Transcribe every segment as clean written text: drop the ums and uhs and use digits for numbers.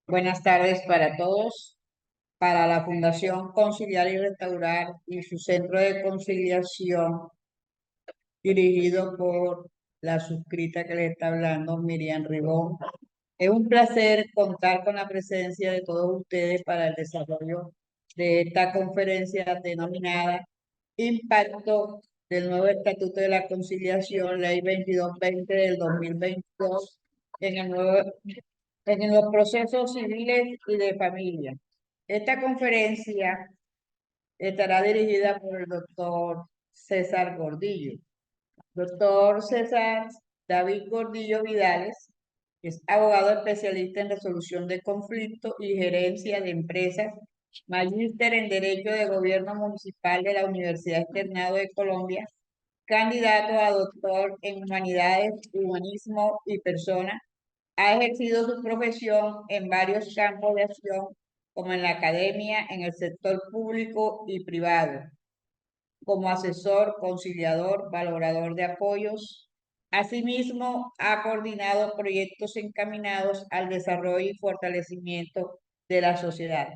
Buenas tardes para todos. Para la Fundación Conciliar y Restaurar y su centro de conciliación, dirigido por la suscrita que le está hablando, Miriam Ribón. Es un placer contar con la presencia de todos ustedes para el desarrollo de esta conferencia denominada Impacto del nuevo Estatuto de la Conciliación, Ley 2220 del 2022, en el nuevo en los procesos civiles y de familia. Esta conferencia estará dirigida por el doctor César Gordillo. Doctor César David Gordillo Vidales es abogado especialista en resolución de conflictos y gerencia de empresas, magíster en Derecho de Gobierno Municipal de la Universidad Externado de Colombia, candidato a doctor en Humanidades, Humanismo y Personas. Ha ejercido su profesión en varios campos de acción, como en la academia, en el sector público y privado, como asesor, conciliador, valorador de apoyos. Asimismo, ha coordinado proyectos encaminados al desarrollo y fortalecimiento de la sociedad.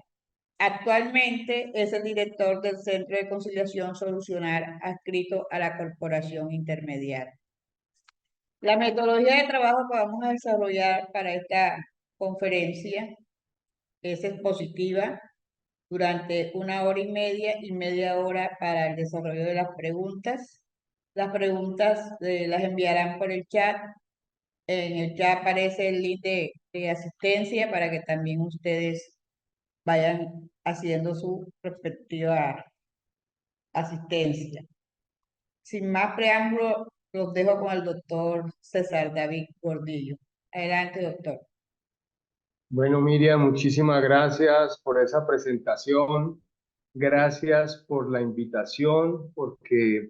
Actualmente es el director del Centro de Conciliación Solucionar, adscrito a la Corporación Intermediaria. La metodología de trabajo que vamos a desarrollar para esta conferencia es expositiva durante 1 hora y media hora para el desarrollo de las preguntas. Las preguntas las enviarán por el chat. En el chat aparece el link de asistencia para que también ustedes vayan haciendo su respectiva asistencia. Sin más preámbulo, los dejo con el doctor César David Gordillo. Adelante, doctor. Bueno, Miriam, muchísimas gracias por esa presentación. Gracias por la invitación, porque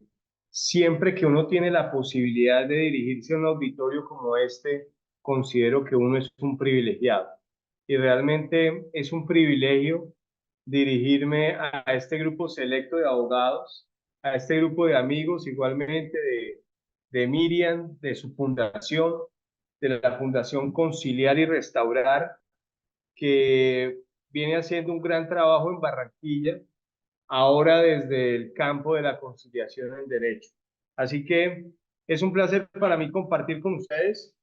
siempre que uno tiene la posibilidad de dirigirse a un auditorio como este, considero que uno es un privilegiado. Y realmente es un privilegio dirigirme a este grupo selecto de abogados, a este grupo de amigos igualmente de Miriam, de su fundación, de la Fundación Conciliar y Restaurar, que viene haciendo un gran trabajo en Barranquilla, ahora desde el campo de la conciliación en derecho. Así que es un placer para mí compartir con ustedes.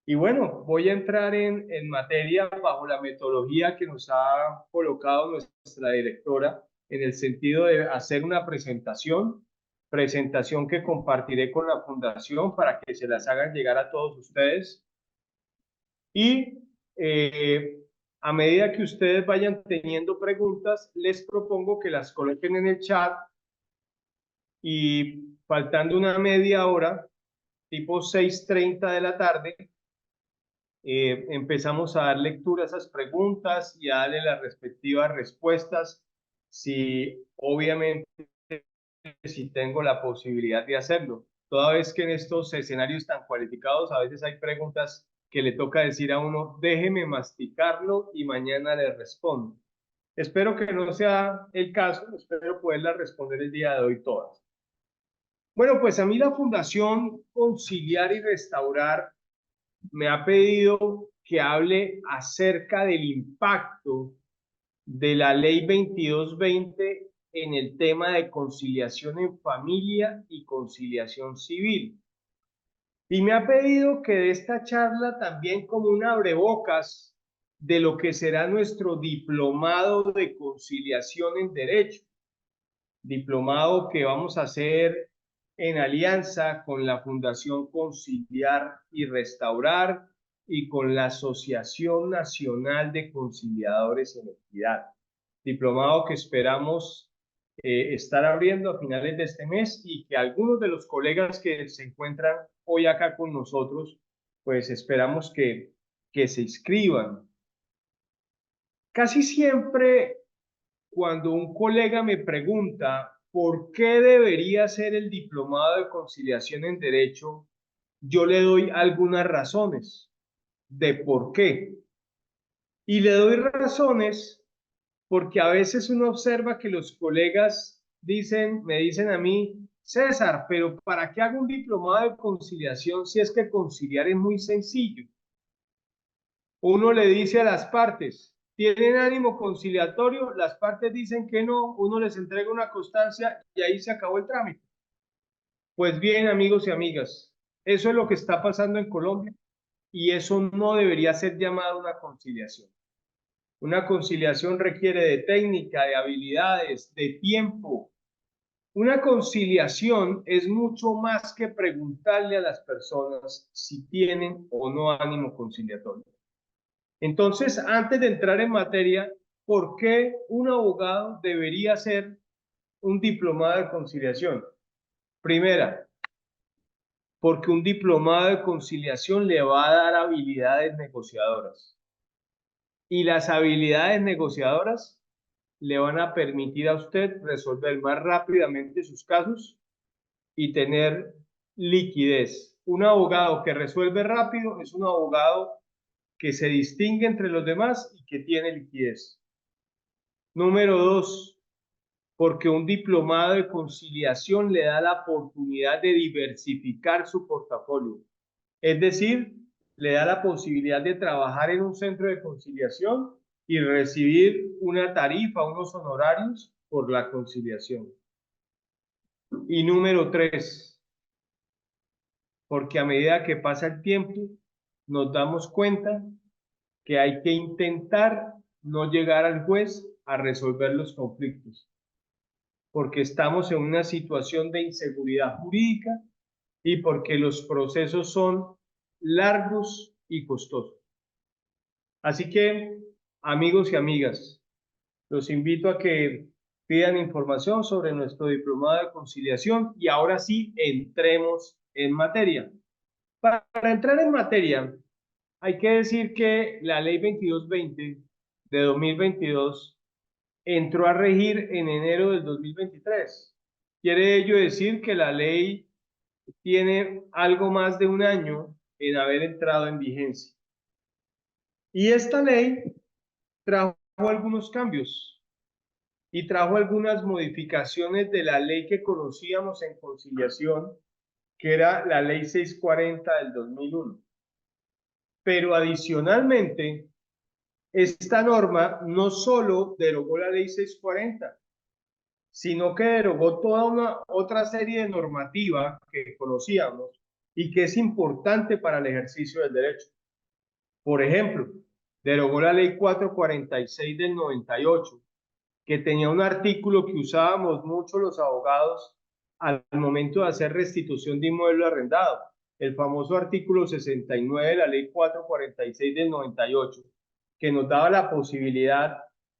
Y bueno, voy a entrar en materia bajo la metodología que nos ha colocado nuestra directora, en el sentido de hacer una presentación que compartiré con la fundación para que se las hagan llegar a todos ustedes. Y a medida que ustedes vayan teniendo preguntas, les propongo que las coloquen en el chat y faltando una media hora, tipo 6:30 de la tarde, empezamos a dar lectura a esas preguntas y a darle las respectivas respuestas, si obviamente si tengo la posibilidad de hacerlo. Toda vez que en estos escenarios tan cualificados a veces hay preguntas que le toca decir a uno, déjeme masticarlo y mañana le respondo. Espero que no sea el caso, espero poderla responder el día de hoy todas. Bueno, pues a mí la Fundación Conciliar y Restaurar me ha pedido que hable acerca del impacto de la Ley 2220 en el tema de conciliación en familia y conciliación civil. Y me ha pedido que dé esta charla también como un abrebocas de lo que será nuestro diplomado de conciliación en derecho, diplomado que vamos a hacer en alianza con la Fundación Conciliar y Restaurar y con la Asociación Nacional de Conciliadores en Equidad. Diplomado que esperamos estar abriendo a finales de este mes y que algunos de los colegas que se encuentran hoy acá con nosotros, pues esperamos que se inscriban. Casi siempre cuando un colega me pregunta por qué debería ser el diplomado de conciliación en derecho, yo le doy algunas razones de por qué. Y le doy razones porque a veces uno observa que los colegas me dicen a mí, César, pero ¿para qué hago un diplomado de conciliación si es que conciliar es muy sencillo? Uno le dice a las partes, ¿tienen ánimo conciliatorio? Las partes dicen que no, uno les entrega una constancia y ahí se acabó el trámite. Pues bien, amigos y amigas, eso es lo que está pasando en Colombia y eso no debería ser llamado una conciliación. Una conciliación requiere de técnica, de habilidades, de tiempo. Una conciliación es mucho más que preguntarle a las personas si tienen o no ánimo conciliatorio. Entonces, antes de entrar en materia, ¿por qué un abogado debería hacer un diplomado de conciliación? Primera, porque un diplomado de conciliación le va a dar habilidades negociadoras. Y las habilidades negociadoras le van a permitir a usted resolver más rápidamente sus casos y tener liquidez. Un abogado que resuelve rápido es un abogado que se distingue entre los demás y que tiene liquidez. Número 2, porque un diplomado de conciliación le da la oportunidad de diversificar su portafolio. Es decir, le da la posibilidad de trabajar en un centro de conciliación y recibir una tarifa, unos honorarios por la conciliación. Y número 3, porque a medida que pasa el tiempo, nos damos cuenta que hay que intentar no llegar al juez a resolver los conflictos, porque estamos en una situación de inseguridad jurídica y porque los procesos son largos y costosos. Así que, amigos y amigas, los invito a que pidan información sobre nuestro diplomado de conciliación y ahora sí entremos en materia. Para entrar en materia, hay que decir que la ley 2220 de 2022 entró a regir en enero del 2023. Quiere ello decir que la ley tiene algo más de un año en haber entrado en vigencia. Y esta ley trajo algunos cambios y trajo algunas modificaciones de la ley que conocíamos en conciliación, que era la ley 640 del 2001. Pero adicionalmente, esta norma no solo derogó la ley 640, sino que derogó toda una otra serie de normativa que conocíamos y que es importante para el ejercicio del derecho. Por ejemplo, derogó la ley 446 del 98, que tenía un artículo que usábamos mucho los abogados al momento de hacer restitución de inmueble arrendado, el famoso artículo 69 de la ley 446 del 98, que nos daba la posibilidad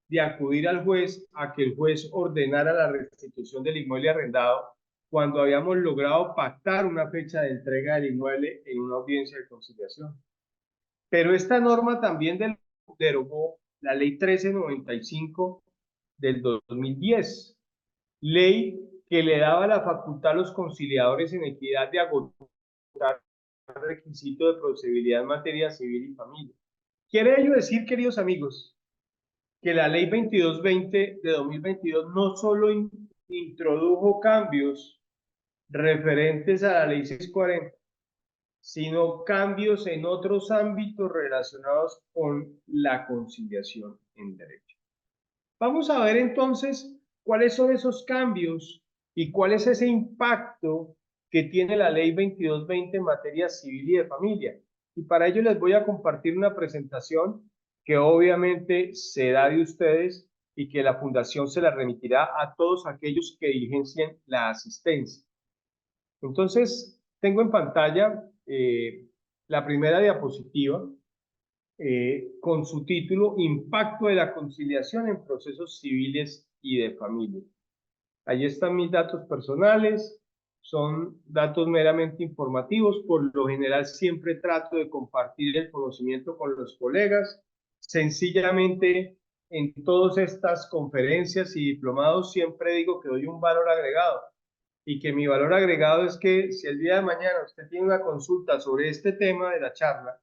de acudir al juez a que el juez ordenara la restitución del inmueble arrendado cuando habíamos logrado pactar una fecha de entrega del inmueble en una audiencia de conciliación. Pero esta norma también derogó la ley 1395 del 2010, ley que le daba la facultad a los conciliadores en equidad de agotar el requisito de procedibilidad en materia civil y familia. Quiere ello decir, queridos amigos, que la ley 2220 de 2022 no solo introdujo cambios referentes a la ley 640, sino cambios en otros ámbitos relacionados con la conciliación en derecho. Vamos a ver entonces cuáles son esos cambios y cuál es ese impacto que tiene la ley 2220 en materia civil y de familia. Y para ello les voy a compartir una presentación que obviamente será de ustedes y que la Fundación se la remitirá a todos aquellos que diligencien la asistencia. Entonces, tengo en pantalla la primera diapositiva con su título Impacto de la conciliación en procesos civiles y de familia. Allí están mis datos personales, son datos meramente informativos, por lo general siempre trato de compartir el conocimiento con los colegas, sencillamente en todas estas conferencias y diplomados siempre digo que doy un valor agregado y que mi valor agregado es que si el día de mañana usted tiene una consulta sobre este tema de la charla,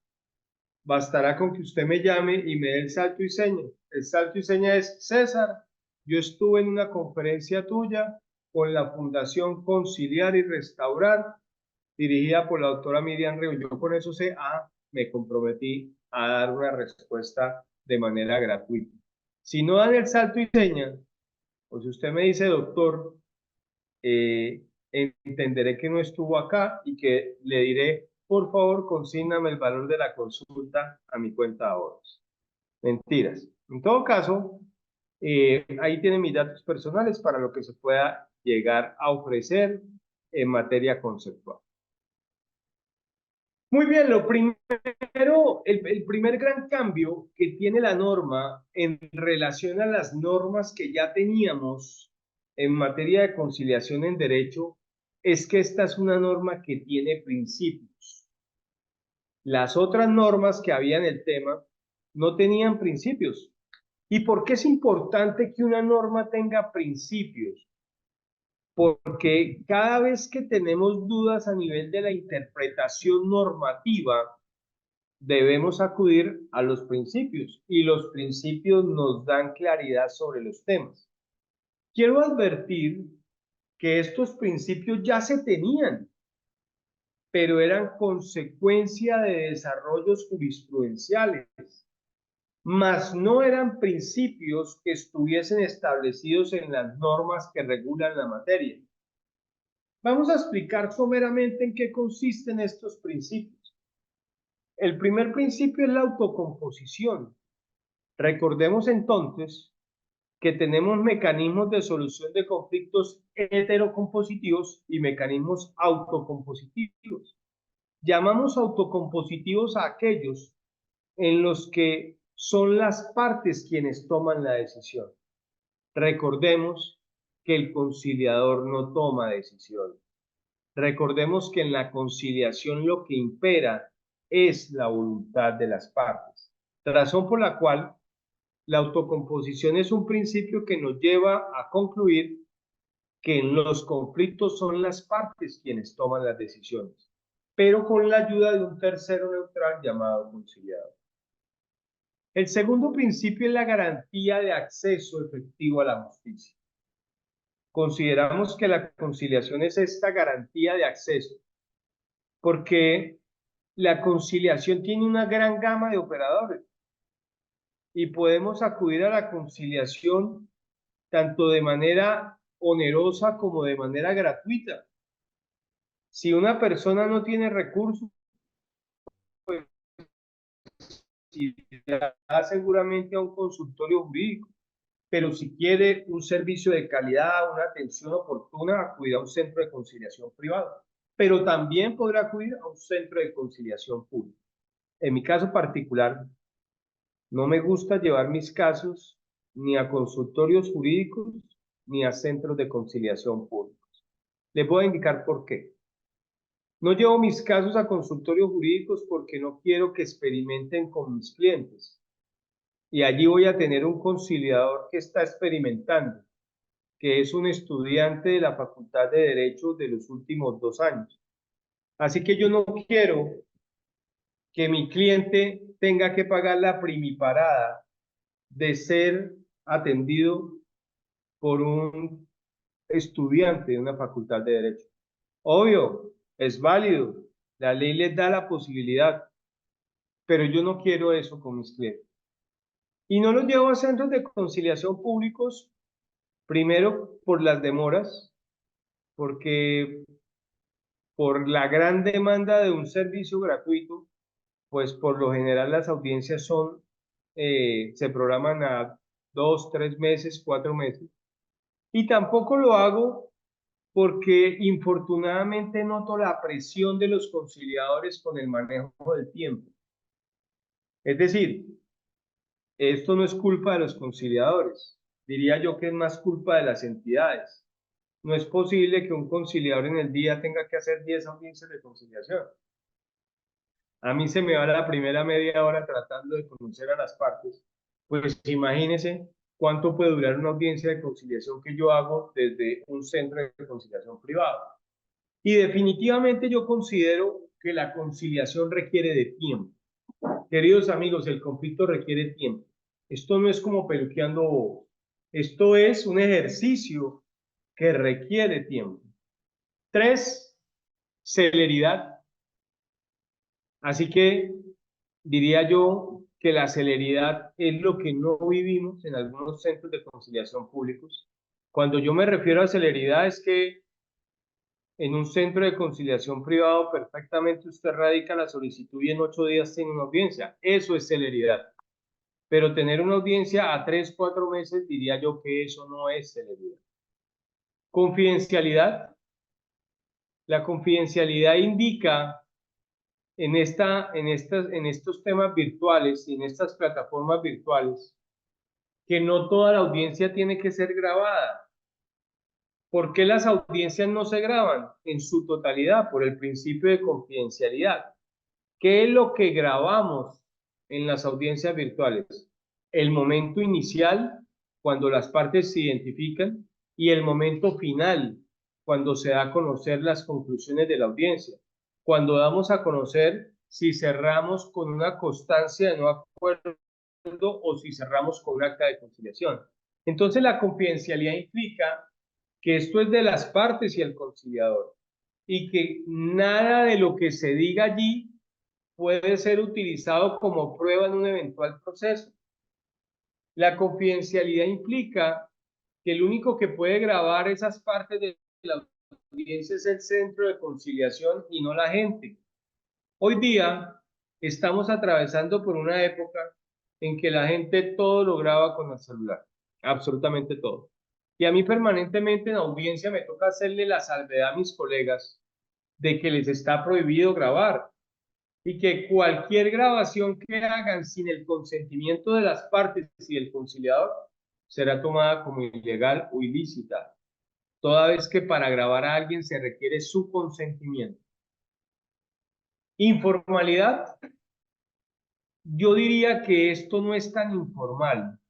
bastará con que usted me llame y me dé el salto y seña. El salto y seña es: César, yo estuve en una conferencia tuya con la Fundación Conciliar y Restaurar, dirigida por la doctora Miriam Ríos. Yo con eso sé, me comprometí a dar una respuesta de manera gratuita. Si no dan el salto y seña, o si usted me dice, doctor, entenderé que no estuvo acá y que le diré, por favor, consígname el valor de la consulta a mi cuenta de ahorros. Mentiras. En todo caso, ahí tienen mis datos personales para lo que se pueda llegar a ofrecer en materia conceptual. Muy bien, lo primero, el primer gran cambio que tiene la norma en relación a las normas que ya teníamos en materia de conciliación en derecho es que esta es una norma que tiene principios. Las otras normas que había en el tema no tenían principios. ¿Y por qué es importante que una norma tenga principios? Porque cada vez que tenemos dudas a nivel de la interpretación normativa, debemos acudir a los principios y los principios nos dan claridad sobre los temas. Quiero advertir que estos principios ya se tenían, pero eran consecuencia de desarrollos jurisprudenciales, mas no eran principios que estuviesen establecidos en las normas que regulan la materia. Vamos a explicar someramente en qué consisten estos principios. El primer principio es la autocomposición. Recordemos entonces que tenemos mecanismos de solución de conflictos heterocompositivos y mecanismos autocompositivos. Llamamos autocompositivos a aquellos en los que son las partes quienes toman la decisión. Recordemos que el conciliador no toma decisiones. Recordemos que en la conciliación lo que impera es la voluntad de las partes, razón por la cual la autocomposición es un principio que nos lleva a concluir que en los conflictos son las partes quienes toman las decisiones, pero con la ayuda de un tercero neutral llamado conciliador. El segundo principio es la garantía de acceso efectivo a la justicia. Consideramos que la conciliación es esta garantía de acceso, porque la conciliación tiene una gran gama de operadores y podemos acudir a la conciliación tanto de manera onerosa como de manera gratuita. Si una persona no tiene recursos, pues irá seguramente a un consultorio jurídico, pero si quiere un servicio de calidad, una atención oportuna, acudirá a un centro de conciliación privado, pero también podrá acudir a un centro de conciliación público. En mi caso particular, no me gusta llevar mis casos ni a consultorios jurídicos ni a centros de conciliación públicos. Les voy a indicar por qué. No llevo mis casos a consultorios jurídicos porque no quiero que experimenten con mis clientes. Y allí voy a tener un conciliador que está experimentando, que es un estudiante de la Facultad de Derecho de los últimos 2 años. Así que yo no quiero que mi cliente tenga que pagar la primiparada de ser atendido por un estudiante de una facultad de Derecho. Obvio, es válido, la ley les da la posibilidad, pero yo no quiero eso con mis clientes. Y no los llevo a centros de conciliación públicos, primero por las demoras, porque por la gran demanda de un servicio gratuito, pues por lo general las audiencias se programan a 2, 3 meses, 4 meses. Y tampoco lo hago porque infortunadamente noto la presión de los conciliadores con el manejo del tiempo. Es decir, esto no es culpa de los conciliadores, diría yo que es más culpa de las entidades. No es posible que un conciliador en el día tenga que hacer 10 audiencias de conciliación. A mí se me va la primera media hora tratando de conocer a las partes. Pues imagínense cuánto puede durar una audiencia de conciliación que yo hago desde un centro de conciliación privado. Y definitivamente yo considero que la conciliación requiere de tiempo. Queridos amigos, el conflicto requiere tiempo. Esto no es como peluqueando bobos. Esto es un ejercicio que requiere tiempo. 3, celeridad. Así que diría yo que la celeridad es lo que no vivimos en algunos centros de conciliación públicos. Cuando yo me refiero a celeridad es que en un centro de conciliación privado perfectamente usted radica la solicitud y en 8 días tiene una audiencia. Eso es celeridad. Pero tener una audiencia a 3, 4 meses, diría yo que eso no es celeridad. Confidencialidad. La confidencialidad indica en estos temas virtuales y en estas plataformas virtuales que no toda la audiencia tiene que ser grabada. ¿Por qué las audiencias no se graban en su totalidad? Por el principio de confidencialidad. ¿Qué es lo que grabamos en las audiencias virtuales? El momento inicial, cuando las partes se identifican, y el momento final, cuando se da a conocer las conclusiones de la audiencia. Cuando damos a conocer si cerramos con una constancia de no acuerdo o si cerramos con un acta de conciliación. Entonces, la confidencialidad implica que esto es de las partes y el conciliador, y que nada de lo que se diga allí puede ser utilizado como prueba en un eventual proceso. La confidencialidad implica que el único que puede grabar esas partes de la audiencia es el centro de conciliación y no la gente. Hoy día estamos atravesando por una época en que la gente todo lo graba con el celular, absolutamente todo. Y a mí permanentemente en audiencia me toca hacerle la salvedad a mis colegas de que les está prohibido grabar y que cualquier grabación que hagan sin el consentimiento de las partes y el conciliador será tomada como ilegal o ilícita, toda vez que para grabar a alguien se requiere su consentimiento. Informalidad, yo diría que esto no es tan informal.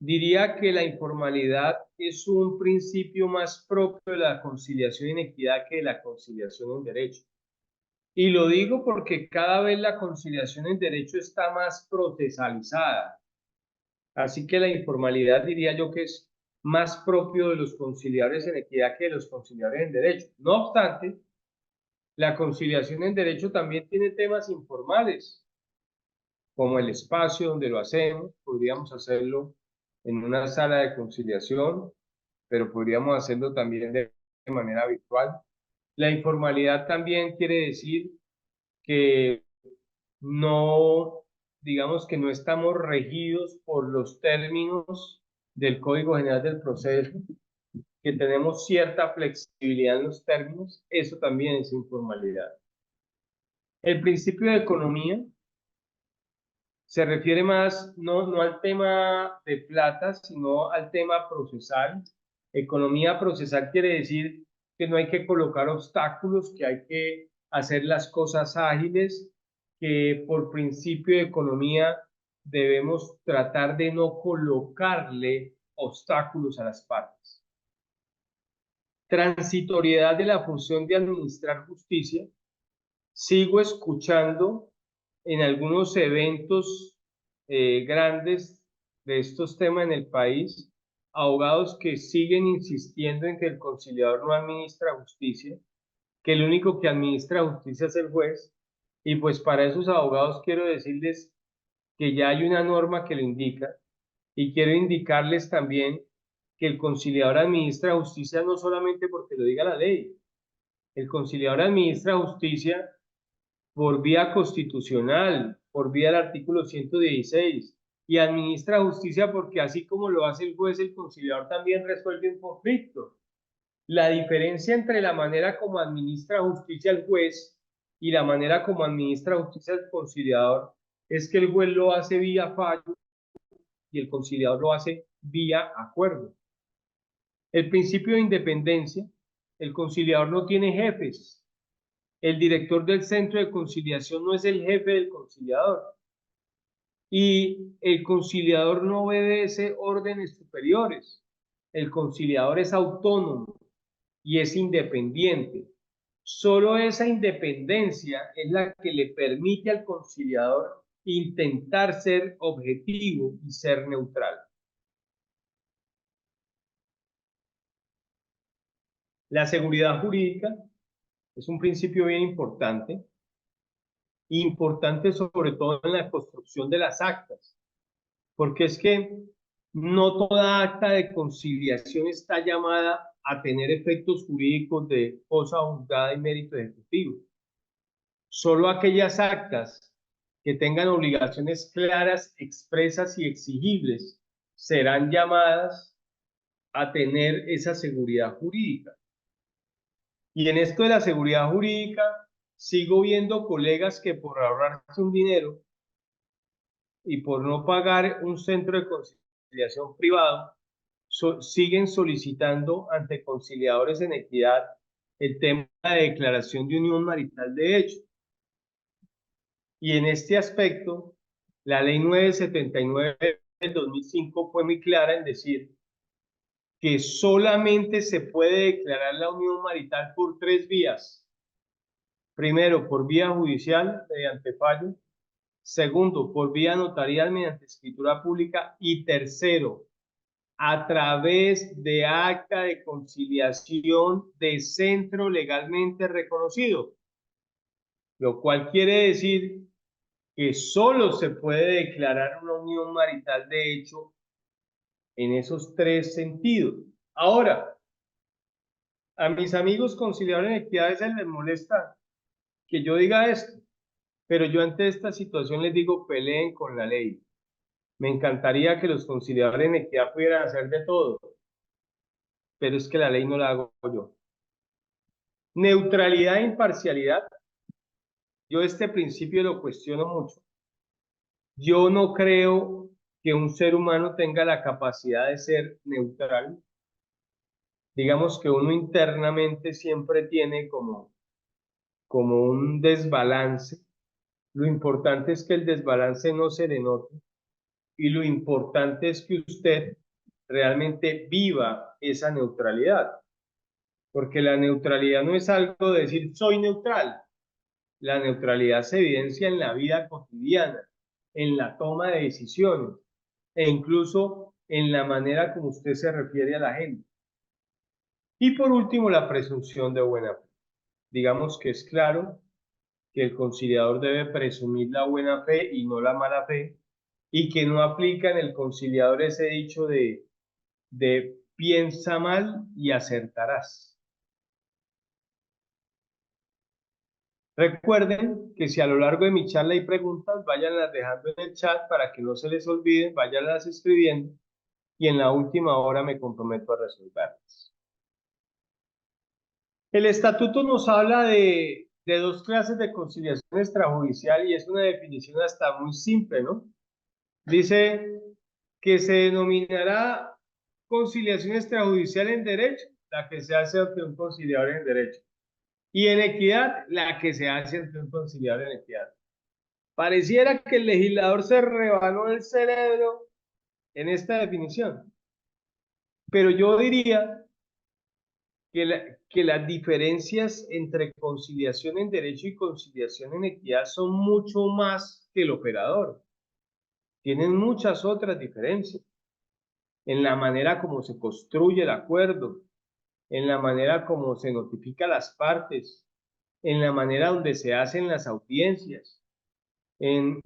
Diría que la informalidad es un principio más propio de la conciliación en equidad que de la conciliación en derecho. Y lo digo porque cada vez la conciliación en derecho está más procesalizada. Así que la informalidad diría yo que es más propio de los conciliadores en equidad que de los conciliadores en derecho. No obstante, la conciliación en derecho también tiene temas informales, como el espacio donde lo hacemos. Podríamos hacerlo en una sala de conciliación, pero podríamos hacerlo también de manera virtual. La informalidad también quiere decir que no, digamos que no estamos regidos por los términos del Código General del Proceso, que tenemos cierta flexibilidad en los términos, eso también es informalidad. El principio de economía se refiere más no al tema de plata, sino al tema procesal. Economía procesal quiere decir que no hay que colocar obstáculos, que hay que hacer las cosas ágiles, que por principio de economía debemos tratar de no colocarle obstáculos a las partes. Transitoriedad de la función de administrar justicia. Sigo escuchando en algunos eventos grandes de estos temas en el país, abogados que siguen insistiendo en que el conciliador no administra justicia, que el único que administra justicia es el juez, y pues para esos abogados quiero decirles que ya hay una norma que lo indica, y quiero indicarles también que el conciliador administra justicia no solamente porque lo diga la ley, el conciliador administra justicia por vía constitucional, por vía del artículo 116, y administra justicia porque así como lo hace el juez, el conciliador también resuelve un conflicto. La diferencia entre la manera como administra justicia el juez y la manera como administra justicia el conciliador es que el juez lo hace vía fallo y el conciliador lo hace vía acuerdo. El principio de independencia, el conciliador no tiene jefes. El director del centro de conciliación no es el jefe del conciliador. Y el conciliador no obedece órdenes superiores. El conciliador es autónomo y es independiente. Solo esa independencia es la que le permite al conciliador intentar ser objetivo y ser neutral. La seguridad jurídica es un principio bien importante. importante sobre todo en la construcción de las actas, porque es que no toda acta de conciliación está llamada a tener efectos jurídicos de cosa juzgada y mérito ejecutivo. Solo aquellas actas que tengan obligaciones claras, expresas y exigibles serán llamadas a tener esa seguridad jurídica. Y en esto de la seguridad jurídica, sigo viendo colegas que por ahorrarse un dinero y por no pagar un centro de conciliación privado, siguen solicitando ante conciliadores en equidad el tema de declaración de unión marital de hecho. Y en este aspecto, la ley 979 del 2005 fue muy clara en decir que solamente se puede declarar la unión marital por 3 vías. Primero, por vía judicial, mediante fallo. Segundo, por vía notarial, mediante escritura pública. Y tercero, a través de acta de conciliación de centro legalmente reconocido. Lo cual quiere decir que solo se puede declarar una unión marital de hecho en esos 3 sentidos. Ahora, a mis amigos conciliadores en equidad a veces les molesta que yo diga esto, pero yo ante esta situación les digo, peleen con la ley. Me encantaría que los conciliadores en equidad pudieran hacer de todo, pero es que la ley no la hago yo. Neutralidad e imparcialidad, yo este principio lo cuestiono mucho. Yo no creo que un ser humano tenga la capacidad de ser neutral. Digamos que uno internamente siempre tiene como un desbalance. Lo importante es que el desbalance no se denote y lo importante es que usted realmente viva esa neutralidad, porque la neutralidad no es algo de decir soy neutral. La neutralidad se evidencia en la vida cotidiana, en la toma de decisiones e incluso en la manera como usted se refiere a la gente. Y por último, la presunción de buena fe. Digamos que es claro que el conciliador debe presumir la buena fe y no la mala fe, y que no aplica en el conciliador ese dicho de piensa mal y acertarás. Recuerden que si a lo largo de mi charla hay preguntas, váyanlas dejando en el chat para que no se les olviden, váyanlas escribiendo y en la última hora me comprometo a resolverlas. El estatuto nos habla de 2 clases de conciliación extrajudicial y es una definición hasta muy simple, ¿no? Dice que se denominará conciliación extrajudicial en derecho, la que se hace ante un conciliador en derecho, y en equidad, la que se hace ante un conciliador en equidad. Pareciera que el legislador se rebanó el cerebro en esta definición, pero yo diría que las diferencias entre conciliación en derecho y conciliación en equidad son mucho más que el operador. Tienen muchas otras diferencias en la manera como se construye el acuerdo, en la manera como se notifica a las partes, en la manera donde se hacen las audiencias, en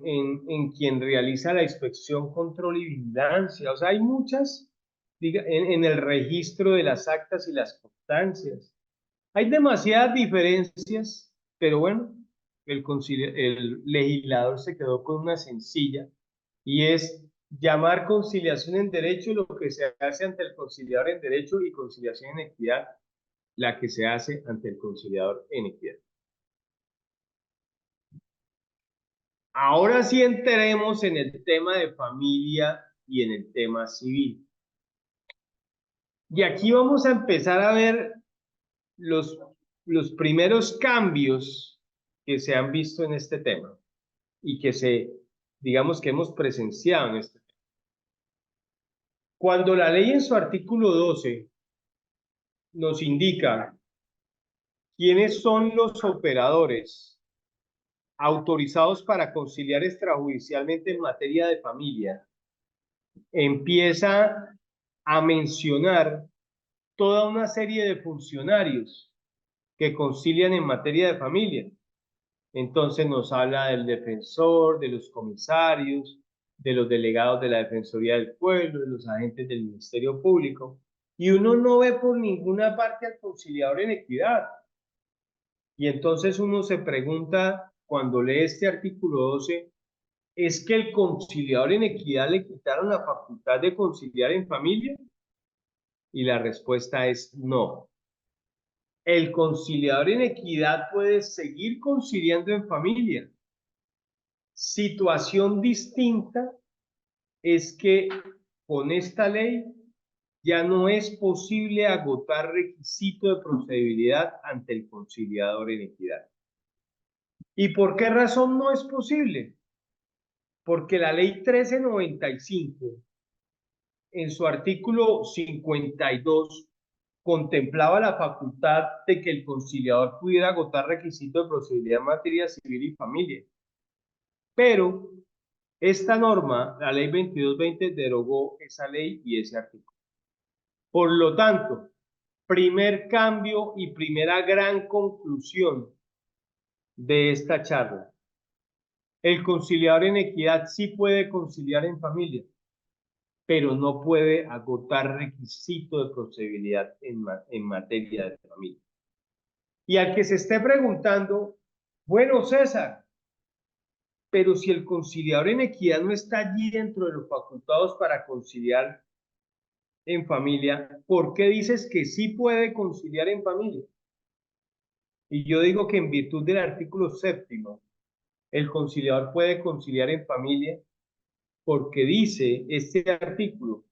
quien realiza la inspección, control y vigilancia. O sea, hay muchas, en el registro de las actas y las constancias. Hay demasiadas diferencias, pero bueno, el legislador se quedó con una sencilla y es llamar conciliación en derecho lo que se hace ante el conciliador en derecho y conciliación en equidad la que se hace ante el conciliador en equidad. Ahora sí entremos en el tema de familia y en el tema civil. Y aquí vamos a empezar a ver los primeros cambios que se han visto en este tema y que digamos que hemos presenciado en este tema. Cuando la ley en su artículo 12 nos indica quiénes son los operadores autorizados para conciliar extrajudicialmente en materia de familia, empieza a mencionar toda una serie de funcionarios que concilian en materia de familia. Entonces nos habla del defensor, de los comisarios, de los delegados de la Defensoría del Pueblo, de los agentes del Ministerio Público, y uno no ve por ninguna parte al conciliador en equidad. Y entonces uno se pregunta, cuando lee este artículo 12, ¿es que el conciliador en equidad le quitaron la facultad de conciliar en familia? Y la respuesta es no. El conciliador en equidad puede seguir conciliando en familia. Situación distinta es que con esta ley ya no es posible agotar requisito de procedibilidad ante el conciliador en equidad. ¿Y por qué razón no es posible? Porque la ley 1395, en su artículo 52, contemplaba la facultad de que el conciliador pudiera agotar requisitos de procedibilidad en materia civil y familia. Pero esta norma, la ley 2220, derogó esa ley y ese artículo. Por lo tanto, primer cambio y primera gran conclusión de esta charla. El conciliador en equidad sí puede conciliar en familia, pero no puede agotar requisito de procedibilidad en materia de familia. Y al que se esté preguntando, bueno, César, pero si el conciliador en equidad no está allí dentro de los facultados para conciliar en familia, ¿por qué dices que sí puede conciliar en familia? Y yo digo que en virtud del artículo 7º, el conciliador puede conciliar en familia porque dice este artículo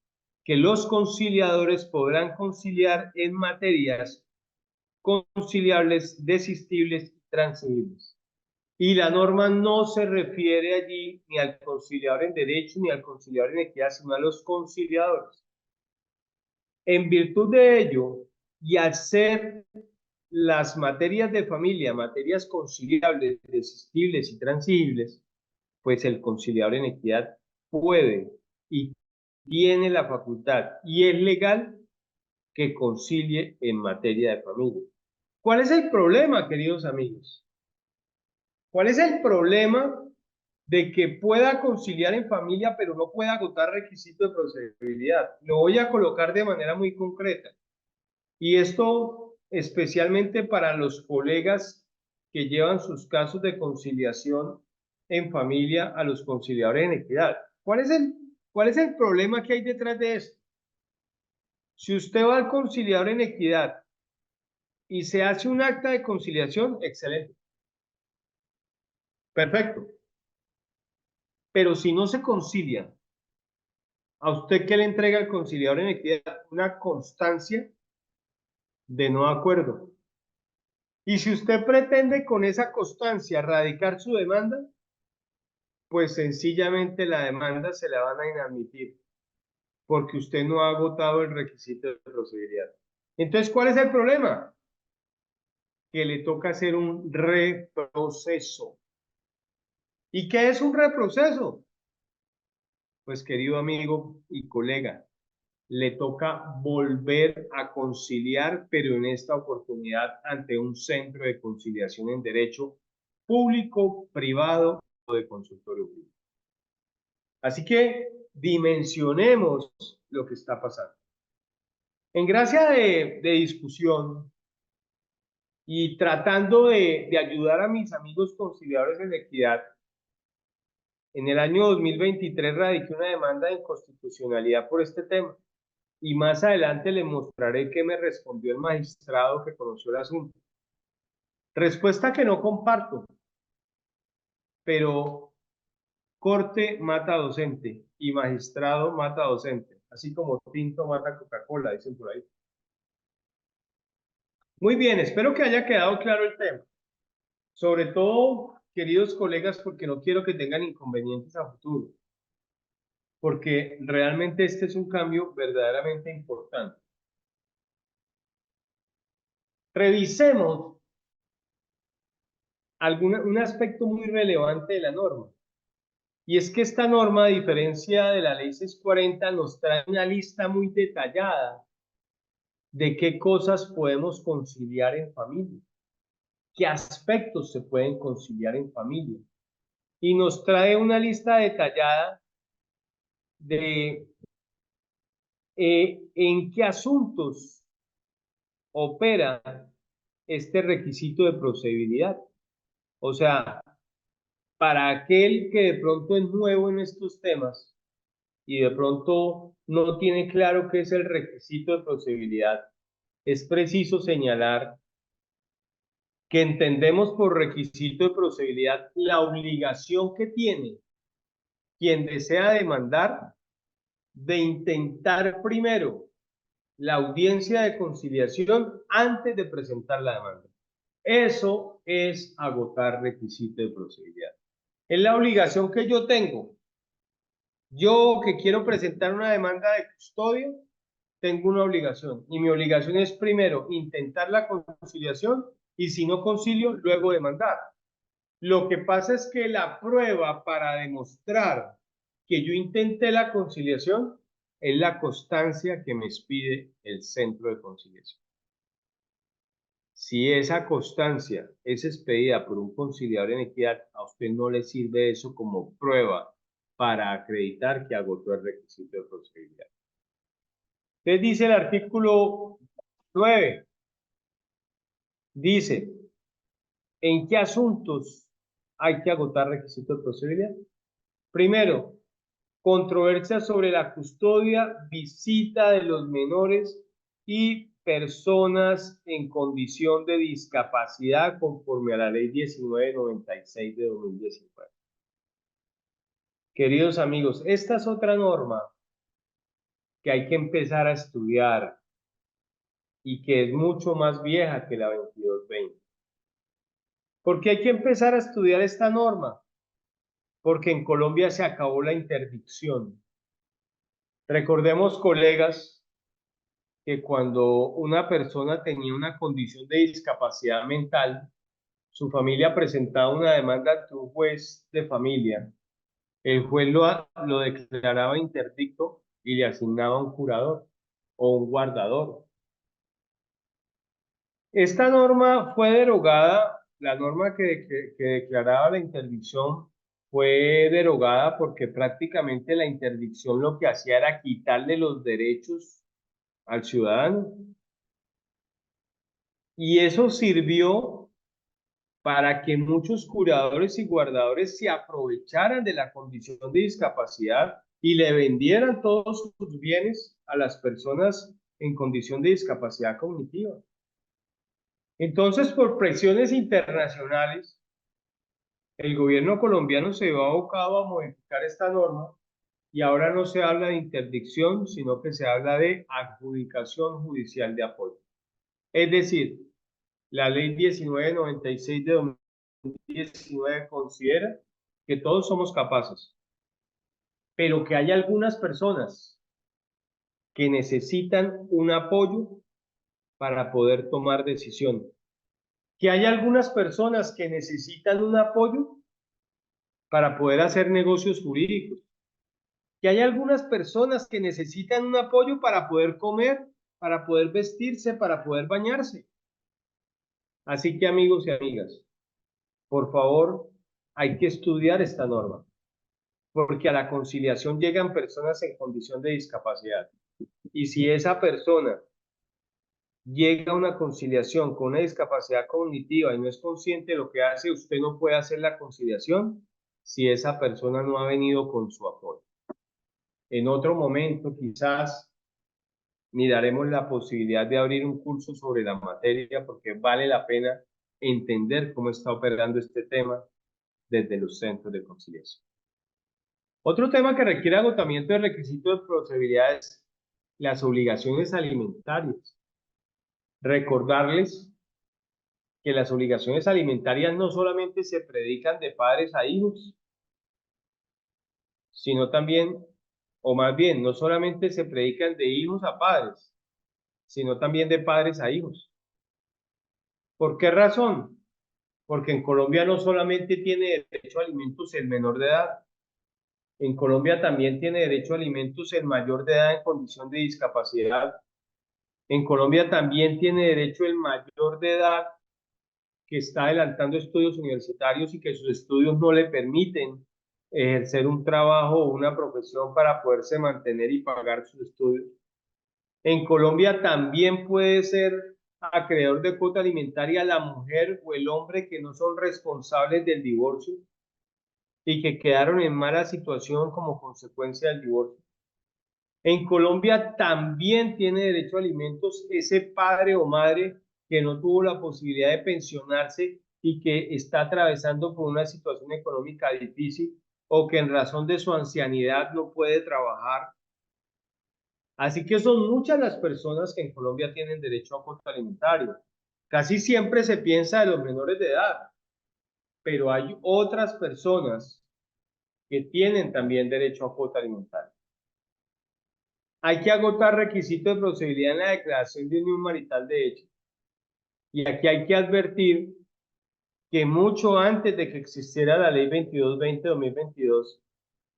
que los conciliadores podrán conciliar en materias conciliables, desistibles y transferibles. Y la norma no se refiere allí ni al conciliador en derecho ni al conciliador en equidad, sino a los conciliadores. En virtud de ello, y al ser las materias de familia, materias conciliables, desistibles y transigibles, pues el conciliador en equidad puede y tiene la facultad y es legal que concilie en materia de familia. ¿Cuál es el problema, queridos amigos? ¿Cuál es el problema de que pueda conciliar en familia, pero no pueda agotar requisitos de procedibilidad? Lo voy a colocar de manera muy concreta. Y esto especialmente para los colegas que llevan sus casos de conciliación en familia a los conciliadores en equidad. ¿Cuál es el problema que hay detrás de esto? Si usted va al conciliador en equidad y se hace un acta de conciliación, excelente. Perfecto. Pero si no se concilia, ¿a usted qué le entrega el conciliador en equidad? Una constancia de no acuerdo. Y si usted pretende con esa constancia radicar su demanda, pues sencillamente la demanda se la van a inadmitir porque usted no ha agotado el requisito de procedibilidad. Entonces, ¿cuál es el problema? Que le toca hacer un reproceso. ¿Y qué es un reproceso? Pues, querido amigo y colega, le toca volver a conciliar, pero en esta oportunidad ante un centro de conciliación en derecho público, privado o de consultorio público. Así que dimensionemos lo que está pasando. En gracia de discusión y tratando de ayudar a mis amigos conciliadores en equidad, en el año 2023 radiqué una demanda de inconstitucionalidad por este tema. Y más adelante le mostraré qué me respondió el magistrado que conoció el asunto. Respuesta que no comparto, pero corte mata docente y magistrado mata docente, así como tinto mata Coca-Cola, dicen por ahí. Muy bien, espero que haya quedado claro el tema. Sobre todo, queridos colegas, porque no quiero que tengan inconvenientes a futuro, porque realmente este es un cambio verdaderamente importante. Revisemos un aspecto muy relevante de la norma. Y es que esta norma, a diferencia de la ley 640, nos trae una lista muy detallada de qué cosas podemos conciliar en familia. qué aspectos se pueden conciliar en familia. Y nos trae una lista detallada de en qué asuntos opera este requisito de procedibilidad. O sea, para aquel que de pronto es nuevo en estos temas y de pronto no tiene claro qué es el requisito de procedibilidad, es preciso señalar que entendemos por requisito de procedibilidad la obligación que tiene quien desea demandar de intentar primero la audiencia de conciliación antes de presentar la demanda. Eso es agotar requisito de procedibilidad. Es la obligación que yo tengo. Yo que quiero presentar una demanda de custodia, tengo una obligación. Y mi obligación es primero intentar la conciliación y si no concilio, luego demandar. Lo que pasa es que la prueba para demostrar que yo intenté la conciliación es la constancia que me expide el centro de conciliación. Si esa constancia es expedida por un conciliador en equidad, a usted no le sirve eso como prueba para acreditar que agotó el requisito de procedibilidad. Entonces dice el artículo 9, dice, ¿en qué asuntos hay que agotar requisito de procedibilidad? Primero, controversia sobre la custodia, visita de los menores y personas en condición de discapacidad conforme a la ley 1996 de 2019. Queridos amigos, esta es otra norma que hay que empezar a estudiar y que es mucho más vieja que la 2220. ¿Por qué hay que empezar a estudiar esta norma? Porque en Colombia se acabó la interdicción. Recordemos, colegas, que cuando una persona tenía una condición de discapacidad mental, su familia presentaba una demanda ante un juez de familia. El juez lo declaraba interdicto y le asignaba un curador o un guardador. Esta norma fue derogada, la norma que declaraba la interdicción fue derogada porque prácticamente la interdicción lo que hacía era quitarle los derechos al ciudadano. Y eso sirvió para que muchos curadores y guardadores se aprovecharan de la condición de discapacidad y le vendieran todos sus bienes a las personas en condición de discapacidad cognitiva. Entonces, por presiones internacionales, el gobierno colombiano se vio abocado a modificar esta norma y ahora no se habla de interdicción, sino que se habla de adjudicación judicial de apoyo. Es decir, la ley 1996 de 2019 considera que todos somos capaces, pero que hay algunas personas que necesitan un apoyo para poder tomar decisiones. Que hay algunas personas que necesitan un apoyo para poder hacer negocios jurídicos. Que hay algunas personas que necesitan un apoyo para poder comer, para poder vestirse, para poder bañarse. Así que amigos y amigas, por favor, hay que estudiar esta norma, porque a la conciliación llegan personas en condición de discapacidad. Y si esa persona llega a una conciliación con una discapacidad cognitiva y no es consciente de lo que hace, usted no puede hacer la conciliación si esa persona no ha venido con su apoyo. En otro momento, quizás miraremos la posibilidad de abrir un curso sobre la materia porque vale la pena entender cómo está operando este tema desde los centros de conciliación. Otro tema que requiere agotamiento de requisitos de procedibilidad es las obligaciones alimentarias. Recordarles que las obligaciones alimentarias no solamente se predican de padres a hijos, sino también, o más bien, no solamente se predican de hijos a padres, sino también de padres a hijos. ¿Por qué razón? Porque en Colombia no solamente tiene derecho a alimentos el menor de edad, en Colombia también tiene derecho a alimentos el mayor de edad en condición de discapacidad. En Colombia también tiene derecho el mayor de edad que está adelantando estudios universitarios y que sus estudios no le permiten ejercer un trabajo o una profesión para poderse mantener y pagar sus estudios. En Colombia también puede ser acreedor de cuota alimentaria la mujer o el hombre que no son responsables del divorcio y que quedaron en mala situación como consecuencia del divorcio. En Colombia también tiene derecho a alimentos ese padre o madre que no tuvo la posibilidad de pensionarse y que está atravesando por una situación económica difícil o que en razón de su ancianidad no puede trabajar. Así que son muchas las personas que en Colombia tienen derecho a cuota alimentaria. Casi siempre se piensa de los menores de edad, pero hay otras personas que tienen también derecho a cuota alimentaria. Hay que agotar requisitos de procedibilidad en la declaración de unión marital de hecho. Y aquí hay que advertir que mucho antes de que existiera la ley 2220-2022,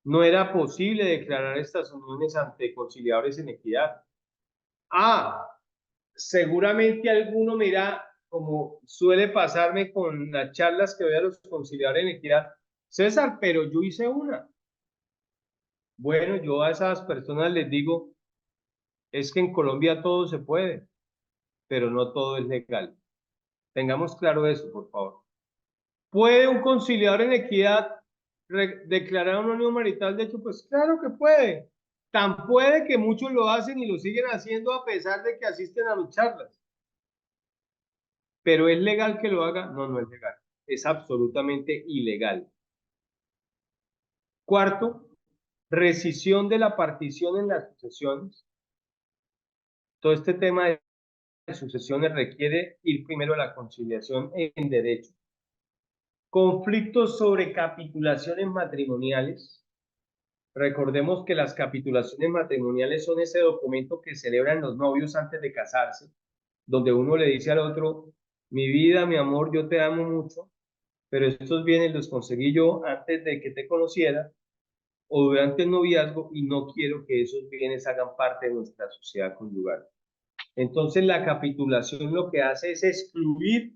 no era posible declarar estas uniones ante conciliadores en equidad. Seguramente alguno mira, como suele pasarme con las charlas que doy a los conciliadores en equidad, César, pero yo hice una. Bueno, yo a esas personas les digo, es que en Colombia todo se puede, pero no todo es legal. Tengamos claro eso, por favor. ¿Puede un conciliador en equidad declarar una unión marital? De hecho, pues claro que puede. Tan puede que muchos lo hacen y lo siguen haciendo a pesar de que asisten a mis charlas. ¿Pero es legal que lo haga? No, no es legal. Es absolutamente ilegal. Cuarto, rescisión de la partición en las sucesiones. Todo este tema de sucesiones requiere ir primero a la conciliación en derecho. Conflictos sobre capitulaciones matrimoniales. Recordemos que las capitulaciones matrimoniales son ese documento que celebran los novios antes de casarse, donde uno le dice al otro, mi vida, mi amor, yo te amo mucho, pero estos bienes los conseguí yo antes de que te conociera o durante el noviazgo y no quiero que esos bienes hagan parte de nuestra sociedad conyugal. Entonces la capitulación lo que hace es excluir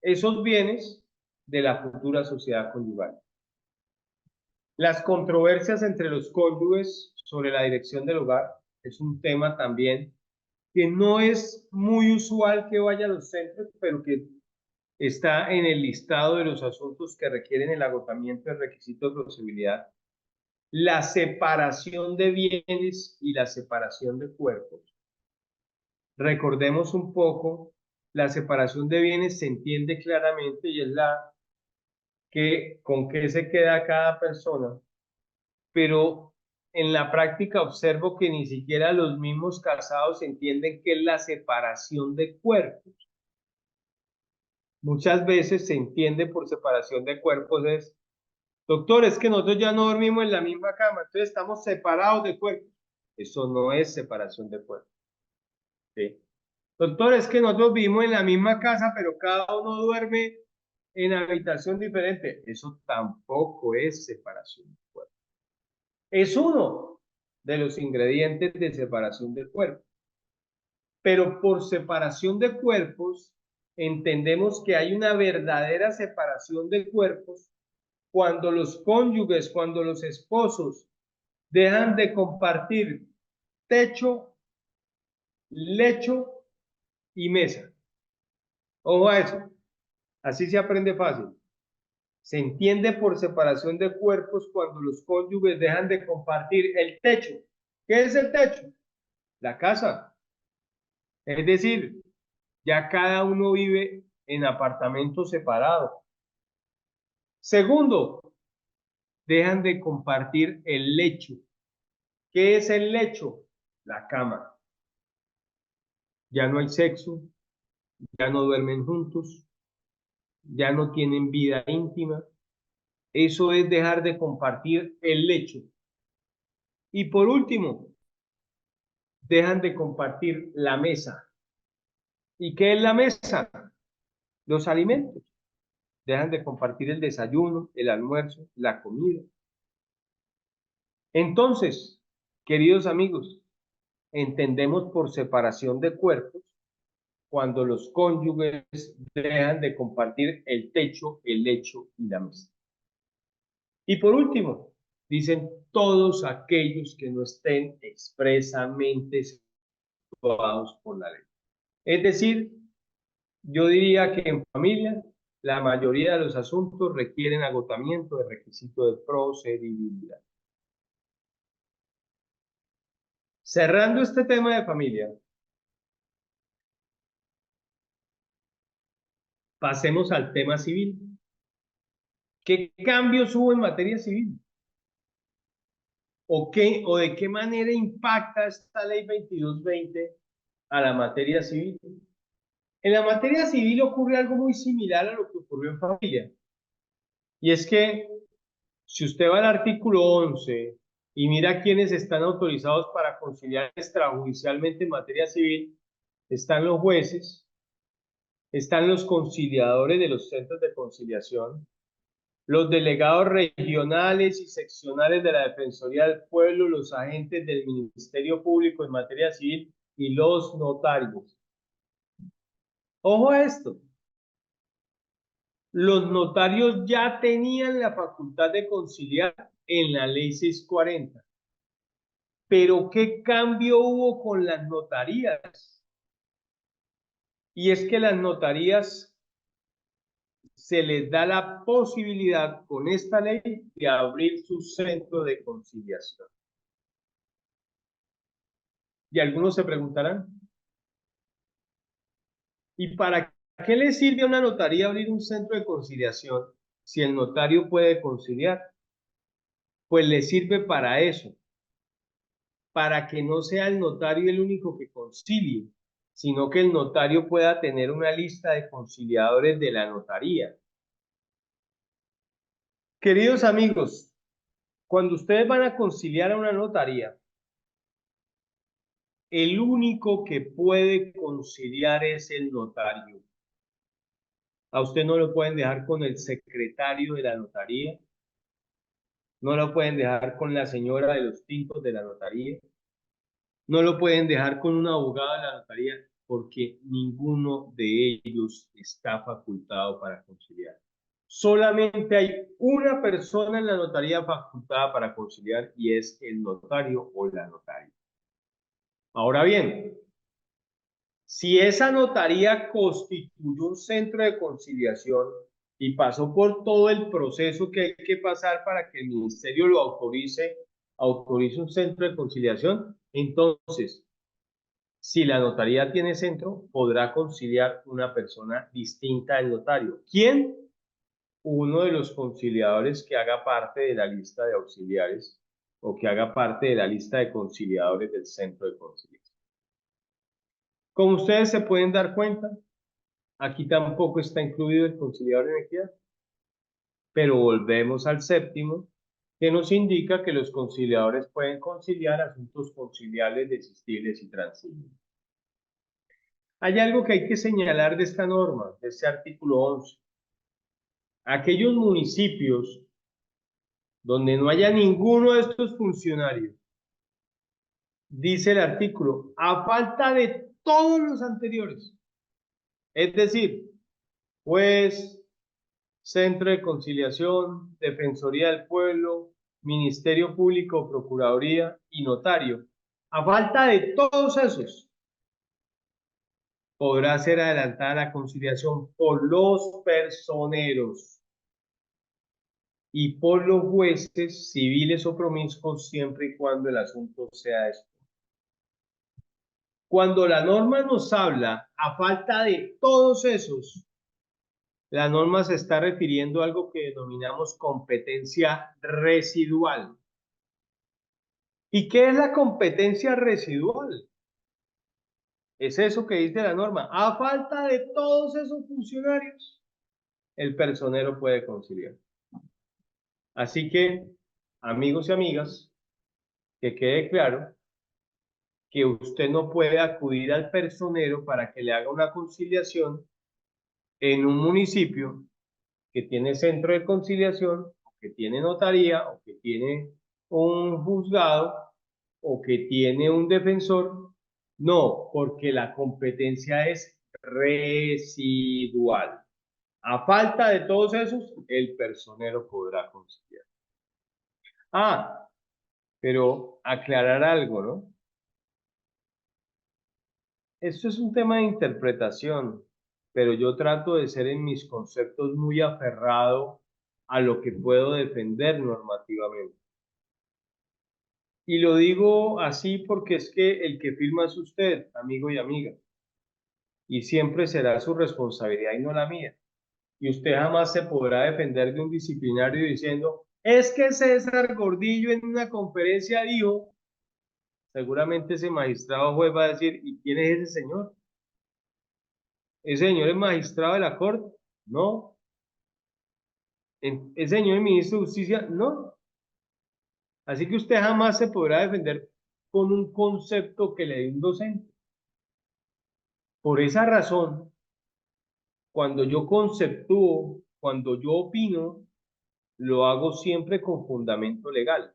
esos bienes de la futura sociedad conyugal. Las controversias entre los cónyuges sobre la dirección del hogar es un tema también que no es muy usual que vaya a los centros, pero que está en el listado de los asuntos que requieren el agotamiento del requisito de procedibilidad. La separación de bienes y la separación de cuerpos. Recordemos un poco, la separación de bienes se entiende claramente y es la que con qué se queda cada persona, pero en la práctica observo que ni siquiera los mismos casados entienden qué es la separación de cuerpos. Muchas veces se entiende por separación de cuerpos es, doctor, es que nosotros ya no dormimos en la misma cama, entonces estamos separados de cuerpos. Eso no es separación de cuerpos. ¿Sí? Doctor, es que nosotros vivimos en la misma casa, pero cada uno duerme en habitación diferente. Eso tampoco es separación de cuerpos. Es uno de los ingredientes de separación de cuerpos. Pero por separación de cuerpos, entendemos que hay una verdadera separación de cuerpos cuando los cónyuges, cuando los esposos dejan de compartir techo, lecho y mesa. Ojo a eso, así se aprende fácil. Se entiende por separación de cuerpos cuando los cónyuges dejan de compartir el techo. ¿Qué es el techo? La casa. Es decir, ya cada uno vive en apartamentos separados. Segundo, dejan de compartir el lecho. ¿Qué es el lecho? La cama. Ya no hay sexo, ya no duermen juntos, ya no tienen vida íntima. Eso es dejar de compartir el lecho. Y por último, dejan de compartir la mesa. ¿Y qué es la mesa? Los alimentos. Dejan de compartir el desayuno, el almuerzo, la comida. Entonces, queridos amigos, entendemos por separación de cuerpos cuando los cónyuges dejan de compartir el techo, el lecho y la mesa. Y por último, dicen todos aquellos que no estén expresamente situados por la ley. Es decir, yo diría que en familia la mayoría de los asuntos requieren agotamiento de requisito de procedibilidad. Cerrando este tema de familia, pasemos al tema civil. ¿Qué cambios hubo en materia civil? ¿O de qué manera impacta esta ley 2220 a la materia civil? En la materia civil ocurre algo muy similar a lo que ocurrió en familia. Y es que si usted va al artículo 11 y mira quiénes están autorizados para conciliar extrajudicialmente en materia civil, están los jueces, están los conciliadores de los centros de conciliación, los delegados regionales y seccionales de la Defensoría del Pueblo, los agentes del Ministerio Público en materia civil y los notarios. Ojo a esto. Los notarios ya tenían la facultad de conciliar en la ley 640. Pero ¿qué cambio hubo con las notarías? Y es que las notarías se les da la posibilidad con esta ley de abrir su centro de conciliación. Y algunos se preguntarán, ¿y para qué le sirve a una notaría abrir un centro de conciliación si el notario puede conciliar? Pues le sirve para eso, para que no sea el notario el único que concilie, sino que el notario pueda tener una lista de conciliadores de la notaría. Queridos amigos, cuando ustedes van a conciliar a una notaría, el único que puede conciliar es el notario. A usted no lo pueden dejar con el secretario de la notaría, no lo pueden dejar con la señora de los tintos de la notaría, no lo pueden dejar con un abogado de la notaría, porque ninguno de ellos está facultado para conciliar. Solamente hay una persona en la notaría facultada para conciliar y es el notario o la notaria. Ahora bien, si esa notaría constituyó un centro de conciliación y pasó por todo el proceso que hay que pasar para que el ministerio lo autorice un centro de conciliación, entonces, si la notaría tiene centro, podrá conciliar una persona distinta al notario. ¿Quién? Uno de los conciliadores que haga parte de la lista de auxiliares o que haga parte de la lista de conciliadores del centro de conciliación. Como ustedes se pueden dar cuenta, aquí tampoco está incluido el conciliador en equidad, pero volvemos al séptimo, que nos indica que los conciliadores pueden conciliar asuntos conciliables, desistibles y transibles. Hay algo que hay que señalar de esta norma, de este artículo 11. Aquellos municipios donde no haya ninguno de estos funcionarios, dice el artículo, a falta de todos los anteriores, es decir, juez, centro de conciliación, defensoría del pueblo, ministerio público, procuraduría y notario, a falta de todos esos, podrá ser adelantada la conciliación por los personeros y por los jueces civiles o promiscuos siempre y cuando el asunto sea esto. Cuando la norma nos habla a falta de todos esos, la norma se está refiriendo a algo que denominamos competencia residual. ¿Y qué es la competencia residual? Es eso que dice la norma. A falta de todos esos funcionarios, el personero puede conciliar. Así que, amigos y amigas, que quede claro que usted no puede acudir al personero para que le haga una conciliación en un municipio que tiene centro de conciliación, o que tiene notaría, o que tiene un juzgado, o que tiene un defensor. No, porque la competencia es residual. A falta de todos esos, el personero podrá conciliar. Ah, pero aclarar algo, ¿no? Esto es un tema de interpretación, pero yo trato de ser en mis conceptos muy aferrado a lo que puedo defender normativamente. Y lo digo así porque es que el que firma es usted, amigo y amiga, y siempre será su responsabilidad y no la mía. Y usted jamás se podrá defender de un disciplinario diciendo, es que César Gordillo en una conferencia dijo, seguramente ese magistrado juez va a decir, ¿y quién es ese señor? ¿Ese señor es magistrado de la corte? No. ¿Ese señor es ministro de justicia? No. Así que usted jamás se podrá defender con un concepto que le dé un docente. Por esa razón, cuando yo conceptúo, cuando yo opino, lo hago siempre con fundamento legal,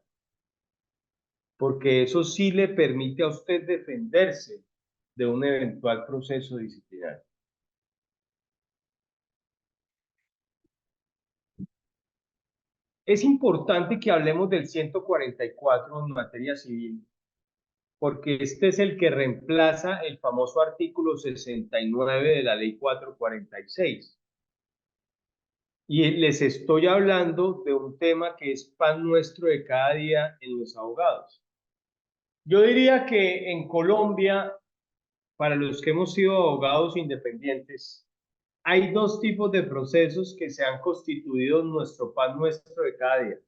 porque eso sí le permite a usted defenderse de un eventual proceso disciplinario. Es importante que hablemos del 144 en materia civil, porque este es el que reemplaza el famoso artículo 69 de la ley 446. Y les estoy hablando de un tema que es pan nuestro de cada día en los abogados. Yo diría que en Colombia, para los que hemos sido abogados independientes, hay dos tipos de procesos que se han constituido en nuestro pan nuestro de cada día.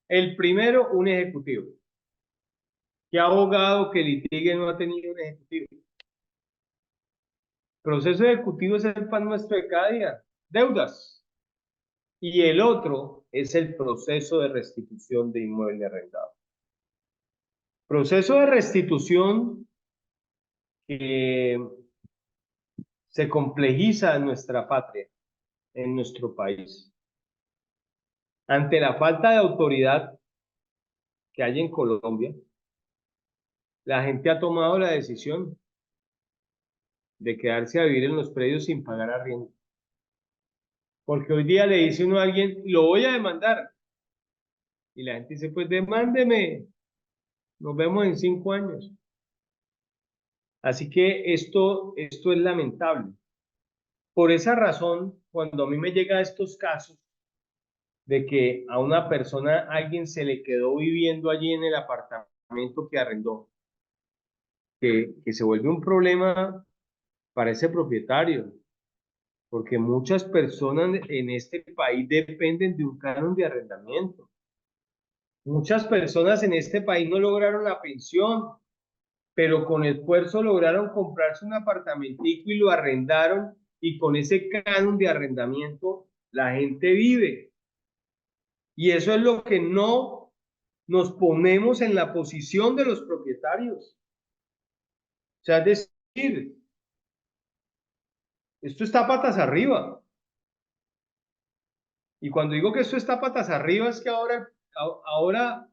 El primero, un ejecutivo. ¿Qué abogado que litigue no ha tenido un ejecutivo? Proceso ejecutivo es el pan nuestro de cada día. Deudas. Y el otro es el proceso de restitución de inmueble arrendado. Proceso de restitución que se complejiza en nuestra patria, en nuestro país. Ante la falta de autoridad que hay en Colombia, la gente ha tomado la decisión de quedarse a vivir en los predios sin pagar arriendo. Porque hoy día le dice uno a alguien, lo voy a demandar. Y la gente dice, pues demándeme, nos vemos en 5 años. Así que esto es lamentable. Por esa razón, cuando a mí me llegan estos casos de que a una persona, alguien se le quedó viviendo allí en el apartamento que arrendó, que se vuelve un problema para ese propietario, porque muchas personas en este país dependen de un canon de arrendamiento. Muchas personas en este país no lograron la pensión, pero con esfuerzo lograron comprarse un apartamentico y lo arrendaron y con ese canon de arrendamiento la gente vive. Y eso es lo que no nos ponemos en la posición de los propietarios. O sea, es decir, esto está patas arriba. Y cuando digo que esto está patas arriba es que ahora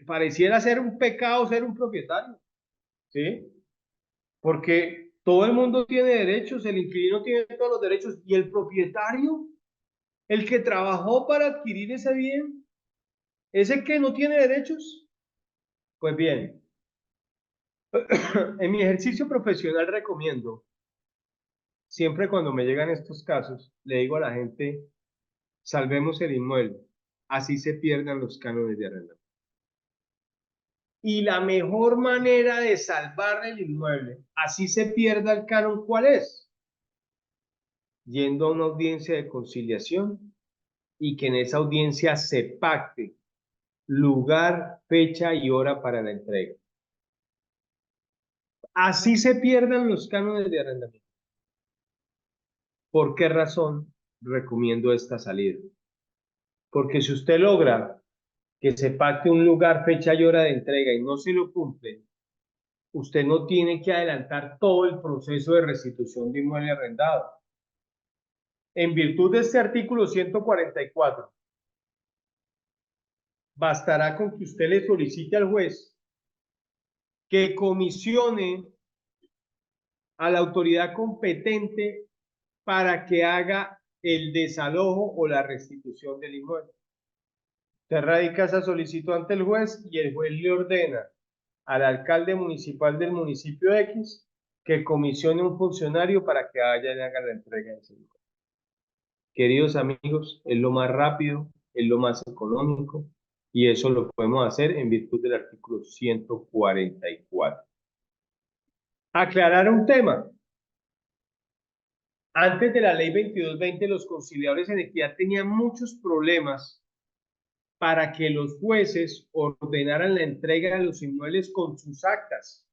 pareciera ser un pecado ser un propietario, ¿sí? Porque todo el mundo tiene derechos, el inquilino tiene todos los derechos y el propietario, el que trabajó para adquirir ese bien, ese que no tiene derechos. Pues bien, en mi ejercicio profesional recomiendo, siempre cuando me llegan estos casos, le digo a la gente, salvemos el inmueble, así se pierdan los cánones de arrendamiento. Y la mejor manera de salvar el inmueble, así se pierda el canon, ¿cuál es? Yendo a una audiencia de conciliación y que en esa audiencia se pacte lugar, fecha y hora para la entrega. Así se pierdan los cánones de arrendamiento. ¿Por qué razón recomiendo esta salida? Porque si usted logra que se pacte un lugar, fecha y hora de entrega y no se lo cumple, usted no tiene que adelantar todo el proceso de restitución de inmueble arrendado. En virtud de este artículo 144, bastará con que usted le solicite al juez que comisione a la autoridad competente para que haga el desalojo o la restitución del inmueble. Se radica esa solicitud ante el juez y el juez le ordena al alcalde municipal del municipio X que comisione un funcionario para que vaya y haga la entrega de ese inmueble. Queridos amigos, es lo más rápido, es lo más económico y eso lo podemos hacer en virtud del artículo 144. Aclarar un tema. Antes de la ley 2220, los conciliadores en equidad tenían muchos problemas para que los jueces ordenaran la entrega de los inmuebles con sus actas.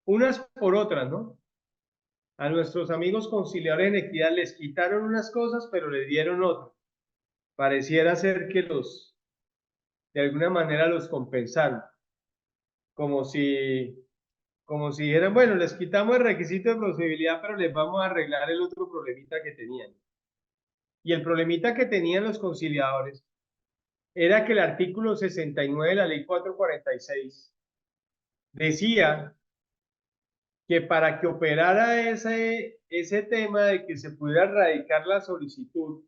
Unas por otras, ¿no? A nuestros amigos conciliadores en equidad les quitaron unas cosas, pero le dieron otras. Pareciera ser que de alguna manera los compensaron. Como si dijeran, bueno, les quitamos el requisito de procedibilidad, pero les vamos a arreglar el otro problemita que tenían. Y el problemita que tenían los conciliadores era que el artículo 69 de la ley 446 decía que para que operara ese tema de que se pudiera radicar la solicitud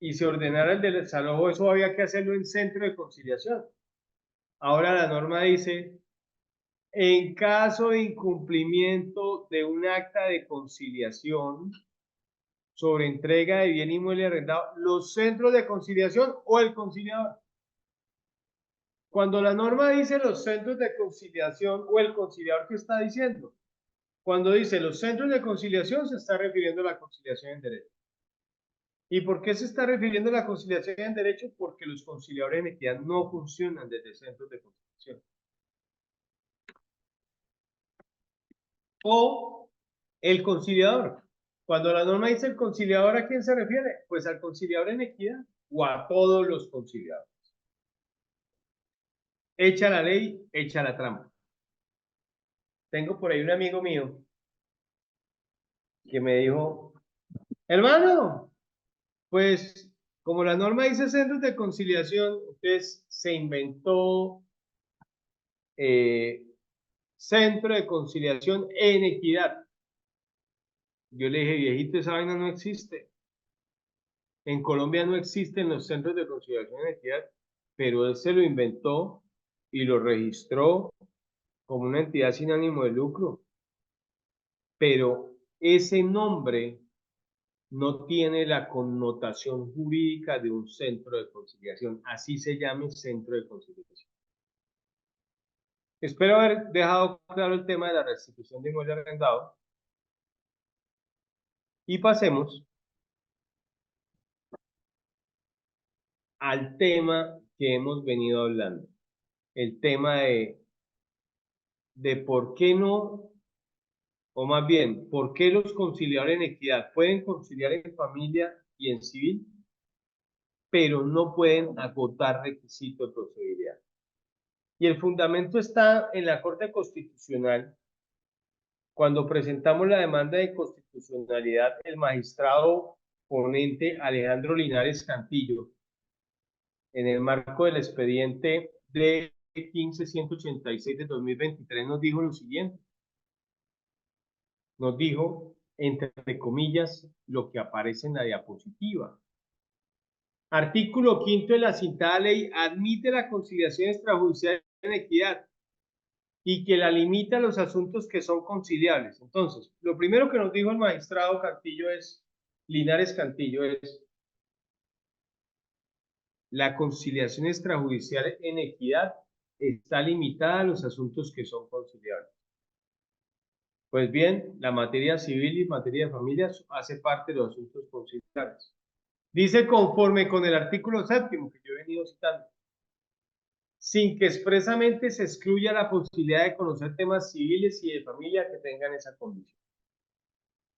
y se ordenara el desalojo, eso había que hacerlo en centro de conciliación. Ahora la norma dice, en caso de incumplimiento de un acta de conciliación sobre entrega de bien inmueble arrendado, los centros de conciliación o el conciliador. Cuando la norma dice los centros de conciliación o el conciliador, ¿qué está diciendo? Cuando dice los centros de conciliación, se está refiriendo a la conciliación en derecho. ¿Y por qué se está refiriendo a la conciliación en derecho? Porque los conciliadores en equidad no funcionan desde centros de conciliación. O el conciliador. Cuando la norma dice el conciliador, ¿a quién se refiere? Pues al conciliador en equidad o a todos los conciliadores. Echa la ley, echa la trampa. Tengo por ahí un amigo mío que me dijo, hermano, pues como la norma dice centros de conciliación, entonces se inventó centro de conciliación en equidad. Yo le dije, viejito, esa vaina no existe. En Colombia no existen los centros de conciliación en equidad, pero él se lo inventó y lo registró como una entidad sin ánimo de lucro. Pero ese nombre no tiene la connotación jurídica de un centro de conciliación, así se llame centro de conciliación. Espero haber dejado claro el tema de la restitución de inmueble arrendado y pasemos al tema que hemos venido hablando, el tema de por qué no, o más bien, por qué los conciliadores en equidad pueden conciliar en familia y en civil, pero no pueden agotar requisitos de procedibilidad. Y el fundamento está en la Corte Constitucional. Cuando presentamos la demanda de constitucionalidad, el magistrado ponente Alejandro Linares Cantillo, en el marco del expediente de 15186 de 2023, nos dijo lo siguiente. Nos dijo, entre comillas, lo que aparece en la diapositiva. Artículo 5 de la citada ley admite la conciliación extrajudicial en equidad y que la limita a los asuntos que son conciliables. Entonces, lo primero que nos dijo el magistrado Cantillo es, Linares Cantillo, es la conciliación extrajudicial en equidad está limitada a los asuntos que son conciliables. Pues bien, la materia civil y materia de familia hace parte de los asuntos conciliables. Dice conforme con el artículo 7º que yo he venido citando, sin que expresamente se excluya la posibilidad de conocer temas civiles y de familia que tengan esa condición.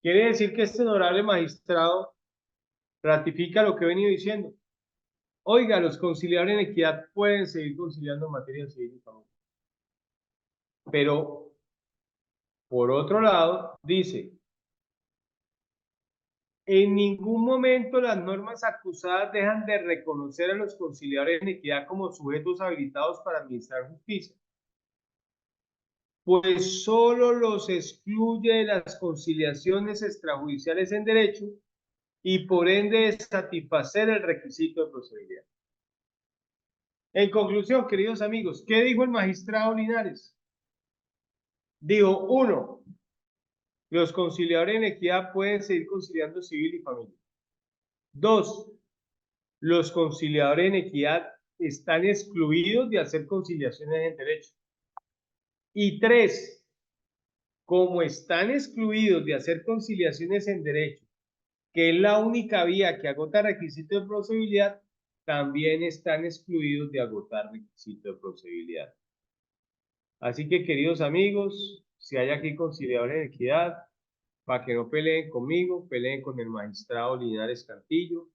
Quiere decir que este honorable magistrado ratifica lo que he venido diciendo. Oiga, los conciliadores en equidad pueden seguir conciliando en materia civil y familia. Pero, por otro lado, dice, en ningún momento las normas acusadas dejan de reconocer a los conciliadores en equidad como sujetos habilitados para administrar justicia. pues solo los excluye de las conciliaciones extrajudiciales en derecho y por ende satisfacer el requisito de procedibilidad. En conclusión, queridos amigos, ¿qué dijo el magistrado Linares? Dijo, 1, los conciliadores en equidad pueden seguir conciliando civil y familia. 2, los conciliadores en equidad están excluidos de hacer conciliaciones en derecho. Y 3, como están excluidos de hacer conciliaciones en derecho, que es la única vía que agota requisito de procedibilidad, también están excluidos de agotar requisito de procedibilidad. Así que, queridos amigos, si hay aquí conciliadores de equidad, para que no peleen conmigo, peleen con el magistrado Linares Cantillo,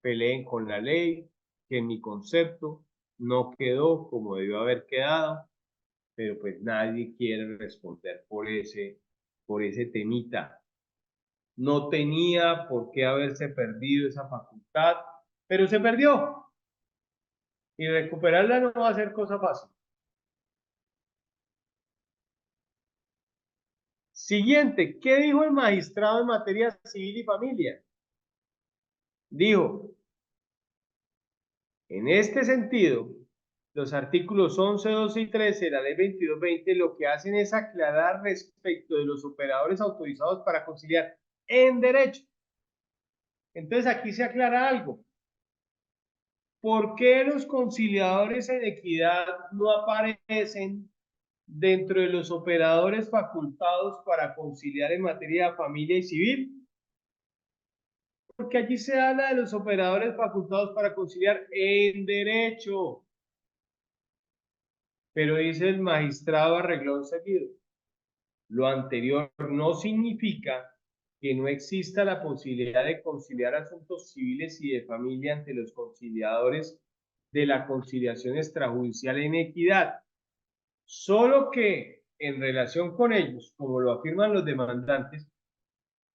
peleen con la ley, que en mi concepto no quedó como debió haber quedado, pero pues nadie quiere responder por ese temita. No tenía por qué haberse perdido esa facultad, pero se perdió. Y recuperarla no va a ser cosa fácil. Siguiente, ¿qué dijo el magistrado en materia civil y familia? Dijo, en este sentido, los artículos 11, 12 y 13 de la ley 2220 lo que hacen es aclarar respecto de los operadores autorizados para conciliar en derecho. Entonces aquí se aclara algo. ¿Por qué los conciliadores en equidad no aparecen dentro de los operadores facultados para conciliar en materia de familia y civil? Porque allí se habla de los operadores facultados para conciliar en derecho. Pero dice el magistrado a renglón seguido, lo anterior no significa que no exista la posibilidad de conciliar asuntos civiles y de familia ante los conciliadores de la conciliación extrajudicial en equidad. Solo que en relación con ellos, como lo afirman los demandantes,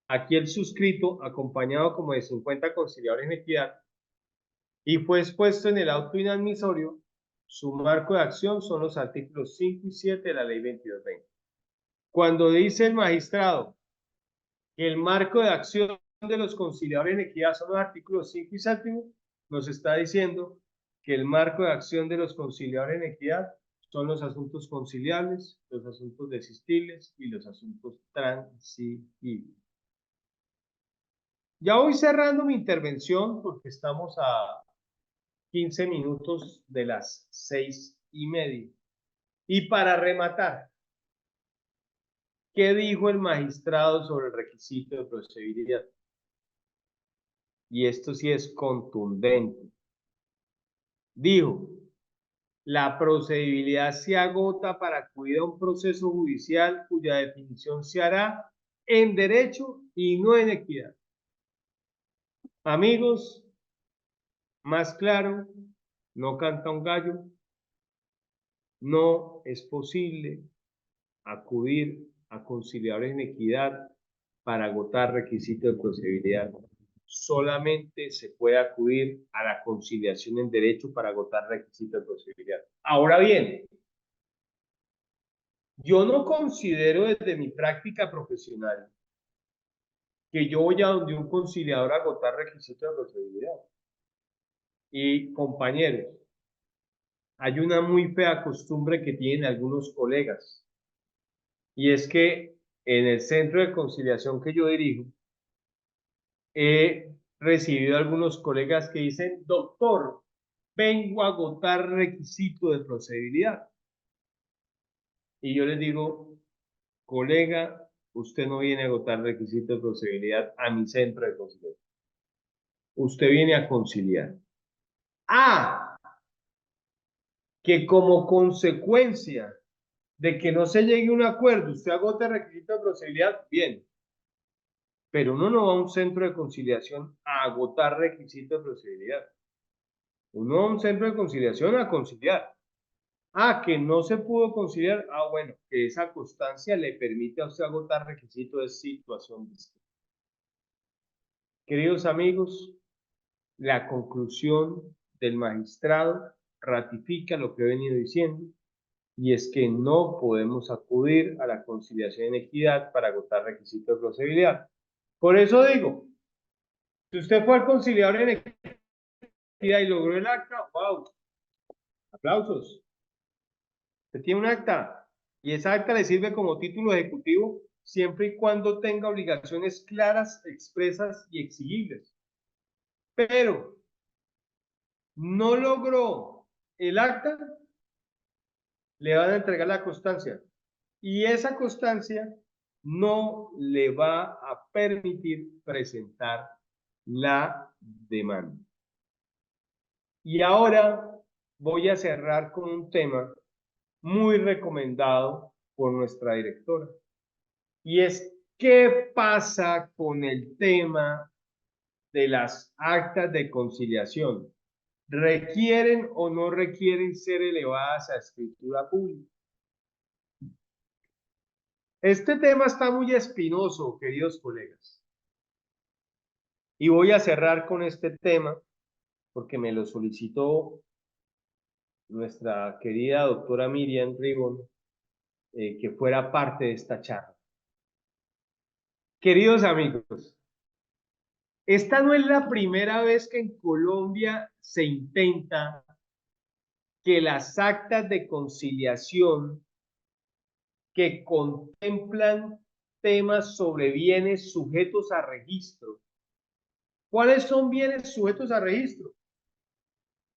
aquí el suscrito, acompañado como de 50 conciliadores en equidad, y fue expuesto en el auto inadmisorio, su marco de acción son los artículos 5 y 7 de la ley 2220. Cuando dice el magistrado que el marco de acción de los conciliadores en equidad son los artículos 5 y 7, nos está diciendo que el marco de acción de los conciliadores en equidad son los asuntos conciliables, los asuntos desistibles y los asuntos transigibles. Ya voy cerrando mi intervención porque estamos a 15 minutos de las 6:30. Y para rematar, ¿qué dijo el magistrado sobre el requisito de procedibilidad? Y esto sí es contundente. Dijo, la procedibilidad se agota para acudir a un proceso judicial cuya definición se hará en derecho y no en equidad. Amigos, más claro, no canta un gallo, no es posible acudir a conciliadores en equidad para agotar requisitos de procedibilidad. Solamente se puede acudir a la conciliación en derecho para agotar requisitos de procedibilidad. Ahora bien, yo no considero desde mi práctica profesional que yo voy a donde un conciliador a agotar requisitos de procedibilidad. Y compañeros, hay una muy fea costumbre que tienen algunos colegas, y es que en el centro de conciliación que yo dirijo, he recibido algunos colegas que dicen, doctor, vengo a agotar requisito de procedibilidad. Y yo les digo, colega, usted no viene a agotar requisito de procedibilidad a mi centro de conciliación. Usted viene a conciliar. Ah, que como consecuencia de que no se llegue a un acuerdo, usted agota requisito de procedibilidad, bien. Pero uno no va a un centro de conciliación a agotar requisitos de procedibilidad. Uno va a un centro de conciliación a conciliar. Ah, que no se pudo conciliar. Ah, bueno, que esa constancia le permite a usted agotar requisitos de situación distinta. Queridos amigos, la conclusión del magistrado ratifica lo que he venido diciendo. y es que no podemos acudir a la conciliación en equidad para agotar requisitos de procedibilidad. Por eso digo, si usted fue al conciliador en equidad y logró el acta, wow, aplausos. Usted tiene un acta y esa acta le sirve como título ejecutivo siempre y cuando tenga obligaciones claras, expresas y exigibles. Pero no logró el acta, le van a entregar la constancia y esa constancia no le va a permitir presentar la demanda. Y ahora voy a cerrar con un tema muy recomendado por nuestra directora. Y es, ¿qué pasa con el tema de las actas de conciliación? ¿Requieren o no requieren ser elevadas a escritura pública? Este tema está muy espinoso, queridos colegas. Y voy a cerrar con este tema porque me lo solicitó nuestra querida doctora Miriam Ribón, que fuera parte de esta charla. Queridos amigos, esta no es la primera vez que en Colombia se intenta que las actas de conciliación que contemplan temas sobre bienes sujetos a registro. ¿Cuáles son bienes sujetos a registro?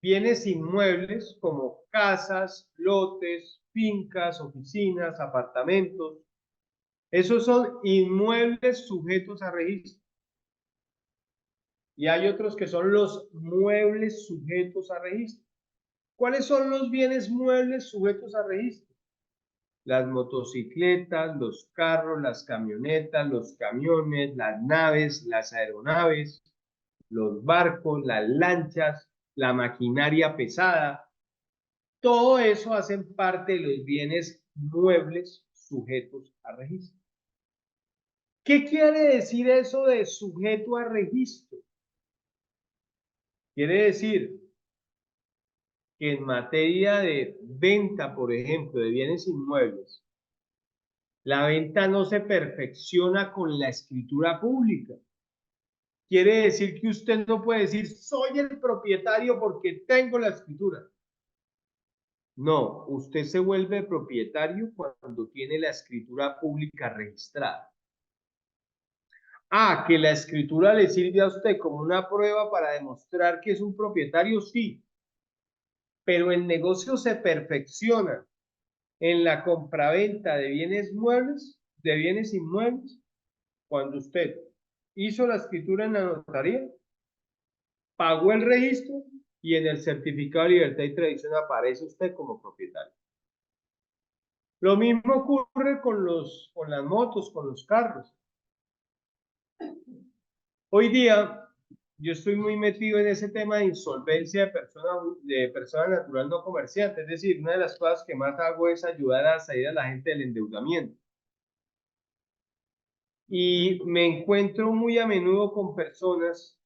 Bienes inmuebles como casas, lotes, fincas, oficinas, apartamentos. Esos son inmuebles sujetos a registro. Y hay otros que son los muebles sujetos a registro. ¿Cuáles son los bienes muebles sujetos a registro? Las motocicletas, los carros, las camionetas, los camiones, las naves, las aeronaves, los barcos, las lanchas, la maquinaria pesada. Todo eso hacen parte de los bienes muebles sujetos a registro. ¿Qué quiere decir eso de sujeto a registro? Quiere decir que en materia de venta, por ejemplo, de bienes inmuebles, la venta no se perfecciona con la escritura pública. Quiere decir que usted no puede decir, soy el propietario porque tengo la escritura. No, usted se vuelve propietario cuando tiene la escritura pública registrada. Ah, que la escritura le sirve a usted como una prueba para demostrar que es un propietario, sí. Pero el negocio se perfecciona en la compraventa de bienes muebles, de bienes inmuebles, cuando usted hizo la escritura en la notaría, pagó el registro y en el certificado de libertad y tradición aparece usted como propietario. Lo mismo ocurre con las motos, con los carros. Hoy día yo estoy muy metido en ese tema de insolvencia de persona natural no comerciante. Es decir, una de las cosas que más hago es ayudar a salir a la gente del endeudamiento. Y me encuentro muy a menudo con personas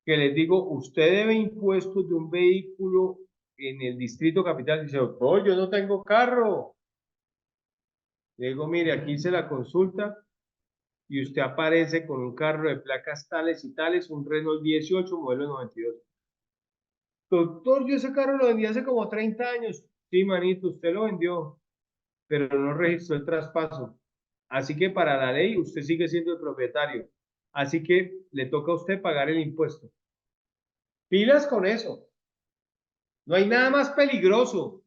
que les digo, usted debe impuestos de un vehículo en el Distrito Capital. Dice, oh, yo no tengo carro. Le digo, mire, aquí hice la consulta y usted aparece con un carro de placas tales y tales, un Renault 18, modelo 92. Doctor, yo ese carro lo vendí hace como 30 años. Sí, manito, usted lo vendió, pero no registró el traspaso. Así que para la ley, usted sigue siendo el propietario. Así que le toca a usted pagar el impuesto. Pilas con eso. No hay nada más peligroso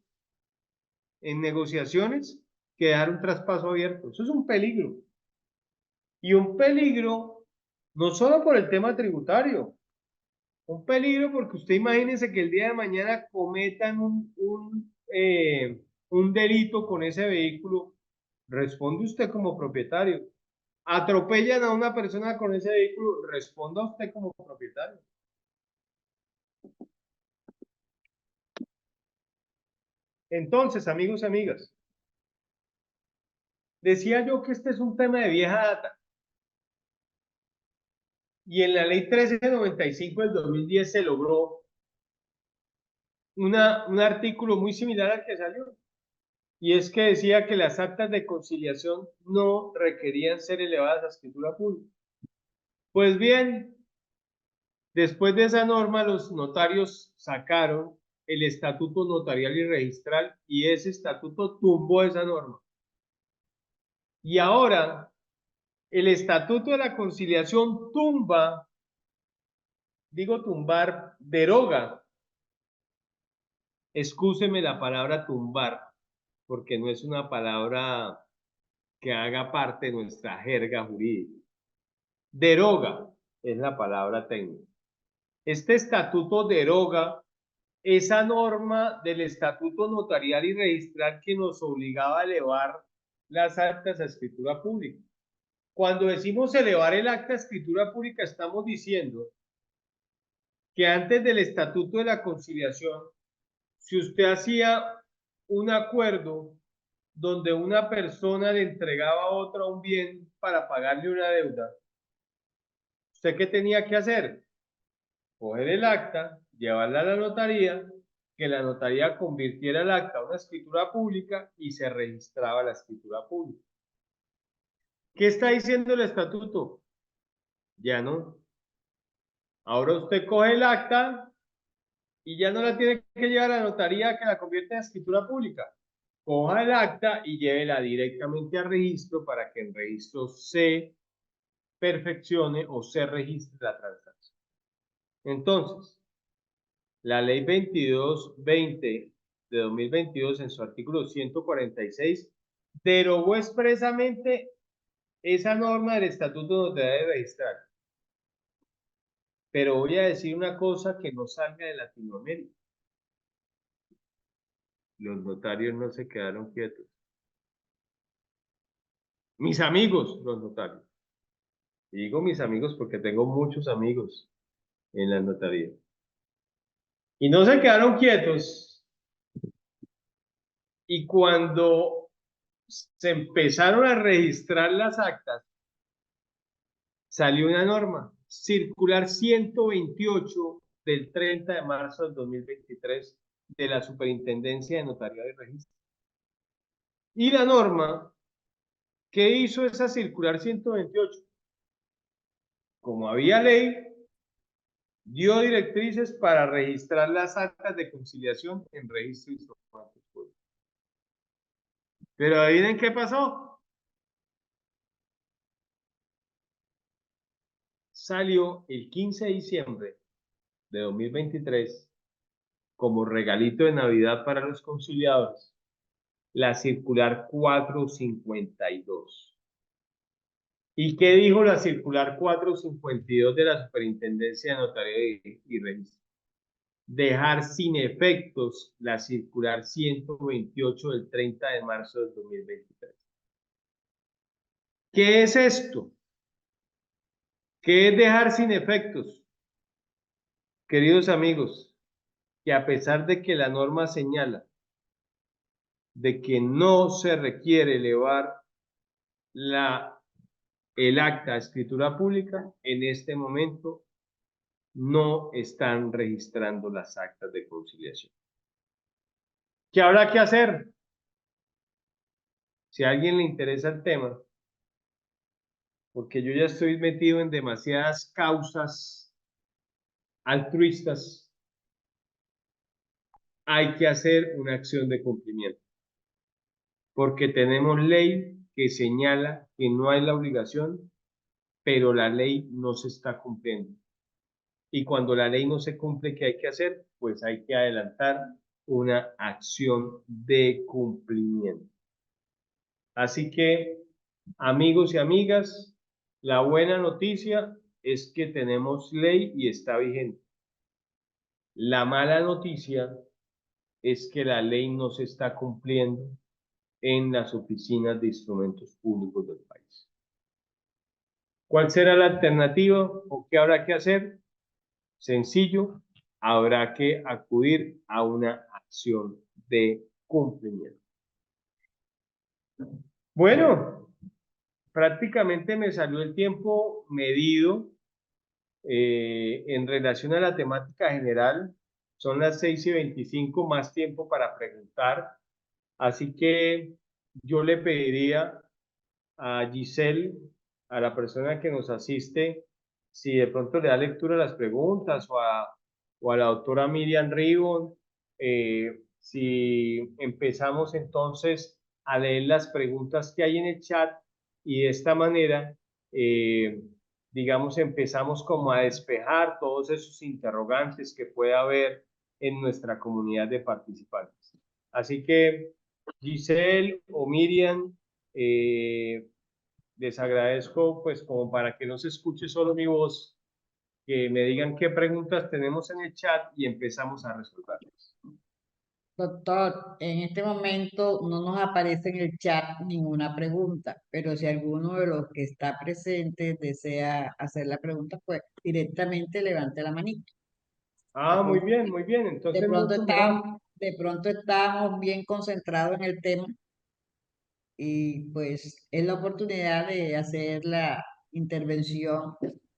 en negociaciones que dejar un traspaso abierto. Eso es un peligro. Y un peligro no solo por el tema tributario, un peligro porque usted imagínese que el día de mañana cometan un delito con ese vehículo, responde usted como propietario. Atropellan a una persona con ese vehículo, responda usted como propietario. Entonces, amigos y amigas, decía yo que este es un tema de vieja data. Y en la ley 1395 del 2010 se logró un artículo muy similar al que salió. y es que decía que las actas de conciliación no requerían ser elevadas a escritura pública. Pues bien, después de esa norma, los notarios sacaron el estatuto notarial y registral y ese estatuto tumbó esa norma. Y ahora el estatuto de la conciliación tumba, digo tumbar, deroga, excúseme la palabra tumbar, porque no es una palabra que haga parte de nuestra jerga jurídica. Deroga es la palabra técnica. Este estatuto deroga esa norma del estatuto notarial y registral que nos obligaba a elevar las actas a escritura pública. Cuando decimos elevar el acta a escritura pública, estamos diciendo que antes del estatuto de la conciliación, si usted hacía un acuerdo donde una persona le entregaba a otra un bien para pagarle una deuda, ¿usted qué tenía que hacer? Coger el acta, llevarla a la notaría, que la notaría convirtiera el acta a una escritura pública y se registraba la escritura pública. ¿Qué está diciendo el estatuto? Ya no. Ahora usted coge el acta y ya no la tiene que llevar a la notaría que la convierte en escritura pública. Coja el acta y llévela directamente al registro para que en registro se perfeccione o se registre la transacción. Entonces, la ley 2220 de 2022 en su artículo 146 derogó expresamente esa norma del Estatuto Notarial y Registral. Pero voy a decir una cosa que no salga de Latinoamérica. Los notarios no se quedaron quietos. Mis amigos, los notarios. Y digo mis amigos porque tengo muchos amigos en la notaría. Y no se quedaron quietos. Y cuando se empezaron a registrar las actas, salió una norma, circular 128 del 30 de marzo del 2023 de la Superintendencia de Notariado y Registro. Y la norma que hizo esa circular 128, como había ley, dio directrices para registrar las actas de conciliación en registro de instrumentos públicos. Pero adivinen qué pasó. Salió el 15 de diciembre de 2023 como regalito de Navidad para los conciliadores la circular 452. ¿Y qué dijo la circular 452 de la Superintendencia de Notaría y Registro? Dejar sin efectos la circular 128 del 30 de marzo del 2023. ¿Qué es esto? ¿Qué es dejar sin efectos? Queridos amigos, que a pesar de que la norma señala de que no se requiere elevar el acta a escritura pública, en este momento no están registrando las actas de conciliación. ¿Qué habrá que hacer? Si a alguien le interesa el tema, porque yo ya estoy metido en demasiadas causas altruistas, hay que hacer una acción de cumplimiento, porque tenemos ley que señala que no hay la obligación, pero la ley no se está cumpliendo. Y cuando la ley no se cumple, ¿qué hay que hacer? Pues hay que adelantar una acción de cumplimiento. Así que, amigos y amigas, la buena noticia es que tenemos ley y está vigente. La mala noticia es que la ley no se está cumpliendo en las oficinas de instrumentos públicos del país. ¿Cuál será la alternativa o qué habrá que hacer? Sencillo, habrá que acudir a una acción de cumplimiento. Bueno, prácticamente me salió el tiempo medido en relación a la temática general. Son las 6:25, más tiempo para preguntar. Así que yo le pediría a Giselle, a la persona que nos asiste, si de pronto le da lectura a las preguntas o a la doctora Miriam Ribon, si empezamos entonces a leer las preguntas que hay en el chat y de esta manera, eh, digamos, empezamos como a despejar todos esos interrogantes que pueda haber en nuestra comunidad de participantes. Así que Giselle o Miriam, les agradezco, pues, como para que no se escuche solo mi voz, que me digan qué preguntas tenemos en el chat y empezamos a resolverlas. Doctor, en este momento no nos aparece en el chat ninguna pregunta, pero si alguno de los que está presente desea hacer la pregunta, pues directamente levante la manita. De Ah, muy pronto, bien, muy bien. de Entonces, pronto mucho mejor. de pronto estamos bien concentrados en el tema y pues es la oportunidad de hacer la intervención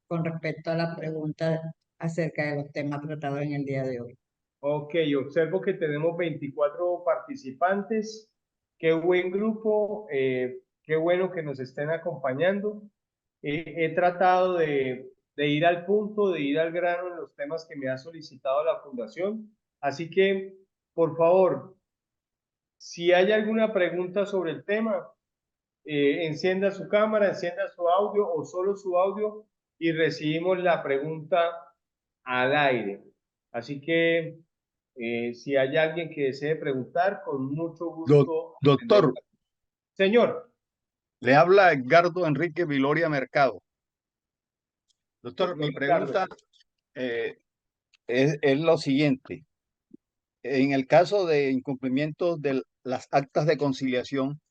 con respecto a las preguntas acerca de los temas tratados en el día de hoy. Ok, observo que tenemos 24 participantes. Qué buen grupo, qué bueno que nos estén acompañando. He tratado de ir al punto, de ir al grano en los temas que me ha solicitado la Fundación. Así que, por favor, si hay alguna pregunta sobre el tema, encienda su cámara, encienda su audio o solo su audio y recibimos la pregunta al aire. Así que si hay alguien que desee preguntar, con mucho gusto Doctor, atendemos. Señor. le habla Edgardo Enrique Viloria Mercado. Doctor, mi Ricardo. pregunta es lo siguiente. En el caso de incumplimiento de las actas de conciliación,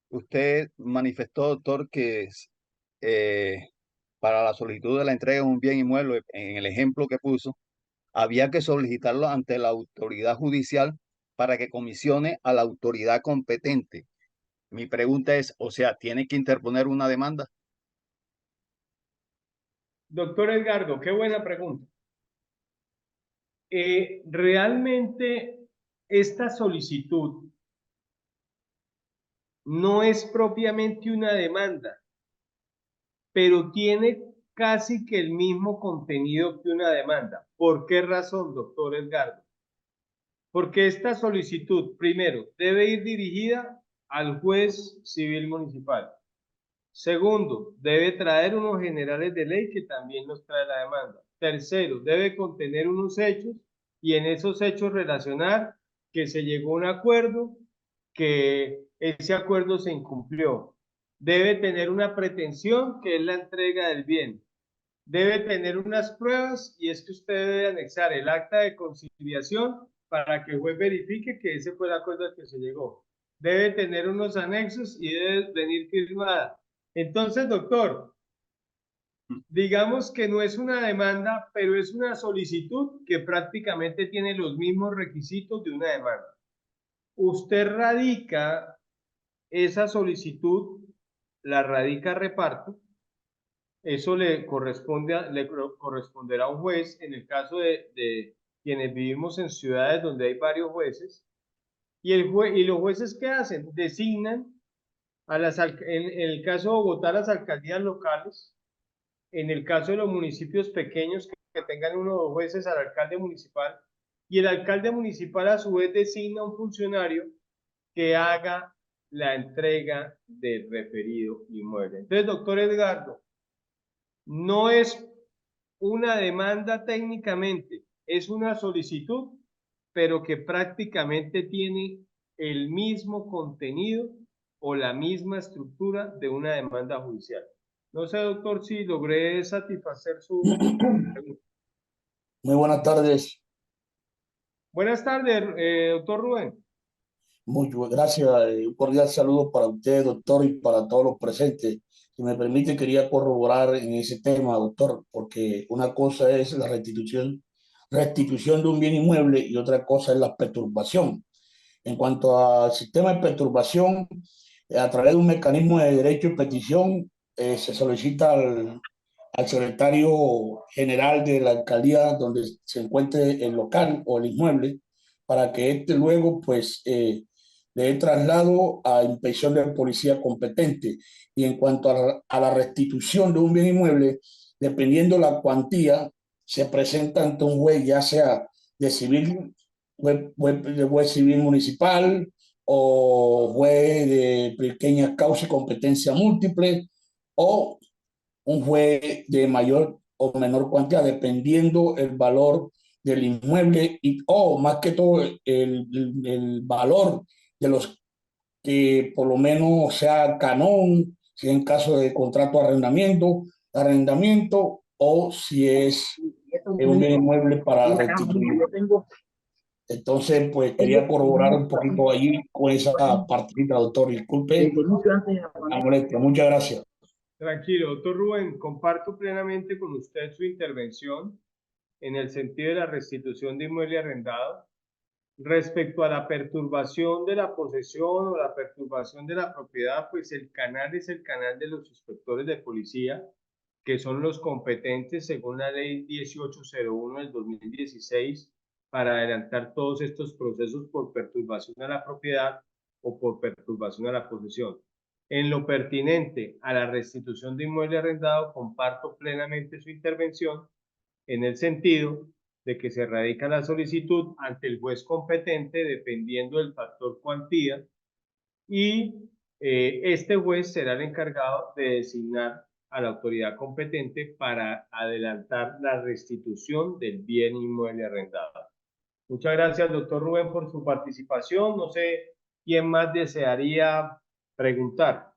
usted manifestó, doctor, que eh, para la solicitud de la entrega de un bien inmueble, en el ejemplo que puso, había que solicitarlo ante la autoridad judicial para que comisione a la autoridad competente. Mi pregunta es, o sea, ¿tiene que interponer una demanda? Doctor Edgardo, qué buena pregunta. Realmente esta solicitud no es propiamente una demanda, pero tiene casi que el mismo contenido que una demanda. ¿Por qué razón, doctor Edgardo? Porque esta solicitud, primero, debe ir dirigida al juez civil municipal. Segundo, debe traer unos generales de ley que también nos trae la demanda. Tercero, debe contener unos hechos y en esos hechos relacionar que se llegó a un acuerdo, que ese acuerdo se incumplió. Debe tener una pretensión que es la entrega del bien. Debe tener unas pruebas y es que usted debe anexar el acta de conciliación para que el juez verifique que ese fue el acuerdo al que se llegó. Debe tener unos anexos y debe venir firmada. Entonces, doctor, digamos que no es una demanda, pero es una solicitud que prácticamente tiene los mismos requisitos de una demanda. Usted radica esa solicitud, la radica a reparto. Eso le corresponderá a un juez en el caso de quienes vivimos en ciudades donde hay varios jueces. Y los jueces, ¿qué hacen? Designan en el caso de Bogotá, las alcaldías locales. En el caso de los municipios pequeños que tengan uno o dos jueces, al alcalde municipal. Y el alcalde municipal a su vez designa un funcionario que haga la entrega del referido inmueble. Entonces, doctor Edgardo, no es una demanda técnicamente, es una solicitud, pero que prácticamente tiene el mismo contenido o la misma estructura de una demanda judicial. No sé, doctor, si logré satisfacer su pregunta. Muy buenas tardes. Buenas tardes, doctor Rubén. Gracias. Un cordial saludo para usted, doctor, y para todos los presentes. Si me permite, quería corroborar en ese tema, doctor, porque una cosa es la restitución de un bien inmueble y otra cosa es la perturbación. En cuanto al sistema de perturbación, a través de un mecanismo de derecho y petición, se solicita al secretario general de la alcaldía donde se encuentre el local o el inmueble para que éste luego, pues, de traslado a inspección de policía competente. Y en cuanto a la restitución de un bien inmueble, dependiendo la cuantía, se presenta ante un juez, ya sea de civil, juez civil municipal o juez de pequeña causa y competencia múltiple, o un juez de mayor o menor cuantía, dependiendo el valor del inmueble o más que todo el valor de los que por lo menos sea canón, si en caso de contrato de arrendamiento o si es un bien inmueble para restituir. Entonces, pues quería corroborar un poquito allí con esa partida, doctor. Disculpe la molestia. Muchas gracias. Tranquilo, doctor Rubén, comparto plenamente con usted su intervención en el sentido de la restitución de inmueble arrendado. Respecto a la perturbación de la posesión o la perturbación de la propiedad, pues el canal es el canal de los inspectores de policía, que son los competentes según la ley 1801 del 2016 para adelantar todos estos procesos por perturbación a la propiedad o por perturbación a la posesión. En lo pertinente a la restitución de inmueble arrendado, comparto plenamente su intervención en el sentido de que se radica la solicitud ante el juez competente dependiendo del factor cuantía y este juez será el encargado de designar a la autoridad competente para adelantar la restitución del bien inmueble arrendado. Muchas gracias, doctor Rubén, por su participación. No sé quién más desearía preguntar.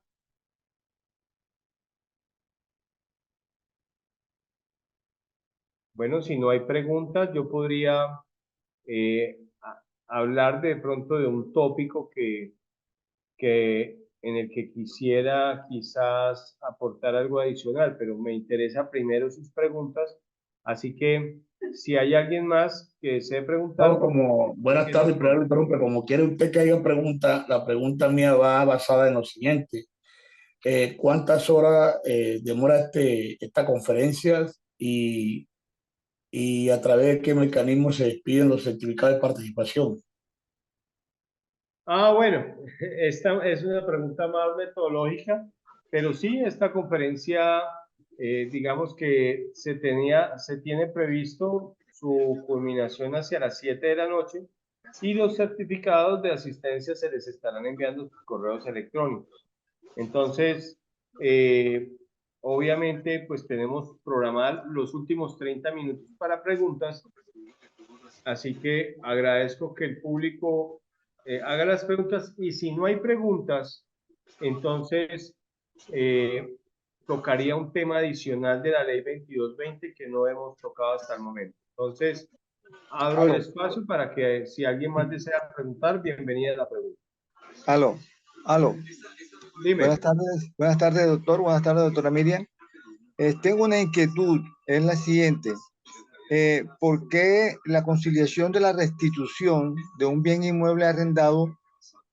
Bueno, si no hay preguntas, yo podría hablar de pronto de un tópico en el que quisiera quizás aportar algo adicional, pero me interesa primero sus preguntas. Así que si hay alguien más que desee preguntar. No, como buenas tardes, como quiere usted que haya pregunta, la pregunta mía va basada en lo siguiente. ¿Cuántas horas demora esta conferencia y a través de qué mecanismo se despiden los certificados de participación? Bueno, esta es una pregunta más metodológica, pero sí, esta conferencia, digamos que se tiene previsto su culminación hacia las 7 de la noche y los certificados de asistencia se les estarán enviando sus correos electrónicos. Entonces, obviamente, pues tenemos programar los últimos 30 minutos para preguntas, así que agradezco que el público haga las preguntas y si no hay preguntas, entonces tocaría un tema adicional de la ley 2220 que no hemos tocado hasta el momento. Entonces, abro el espacio para que si alguien más desea preguntar, bienvenida a la pregunta. Aló. Dime. Buenas tardes, doctor. Buenas tardes, doctora Miriam. Tengo una inquietud, es la siguiente. ¿Por qué la conciliación de la restitución de un bien inmueble arrendado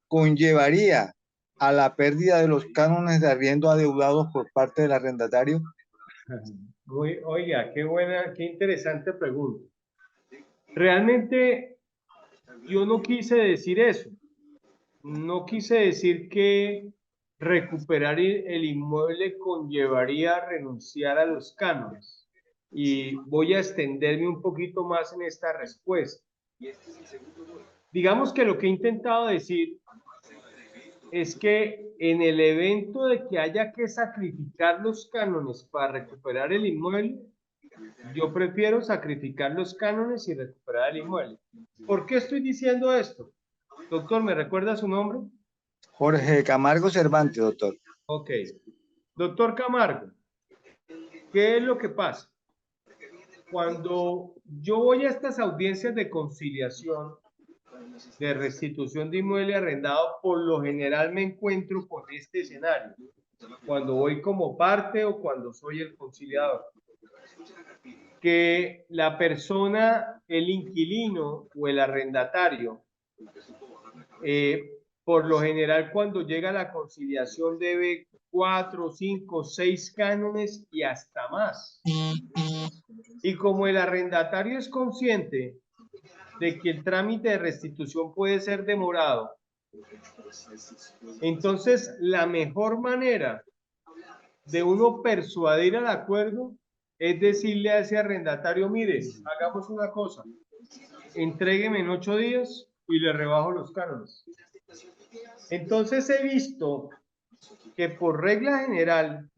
conllevaría a la pérdida de los cánones de arriendo adeudados por parte del arrendatario? Oiga, qué interesante pregunta. Realmente yo no quise decir eso. No quise decir que recuperar el inmueble conllevaría a renunciar a los cánones. Y voy a extenderme un poquito más en esta respuesta. Digamos que lo que he intentado decir es que en el evento de que haya que sacrificar los cánones para recuperar el inmueble, yo prefiero sacrificar los cánones y recuperar el inmueble. ¿Por qué estoy diciendo esto? Doctor, ¿me recuerda su nombre? Jorge Camargo Cervantes, doctor. Ok. Doctor Camargo, ¿qué es lo que pasa? Cuando yo voy a estas audiencias de conciliación, de restitución de inmueble arrendado, por lo general me encuentro con este escenario. Cuando voy como parte o cuando soy el conciliador. Que la persona, el inquilino o el arrendatario, por lo general cuando llega a la conciliación debe 4, 5, 6 cánones y hasta más. Y como el arrendatario es consciente de que el trámite de restitución puede ser demorado Entonces, la mejor manera de uno persuadir al acuerdo es decirle a ese arrendatario, mire, hagamos una cosa, entrégueme en 8 días y le rebajo los cánones. Entonces he visto que por regla general,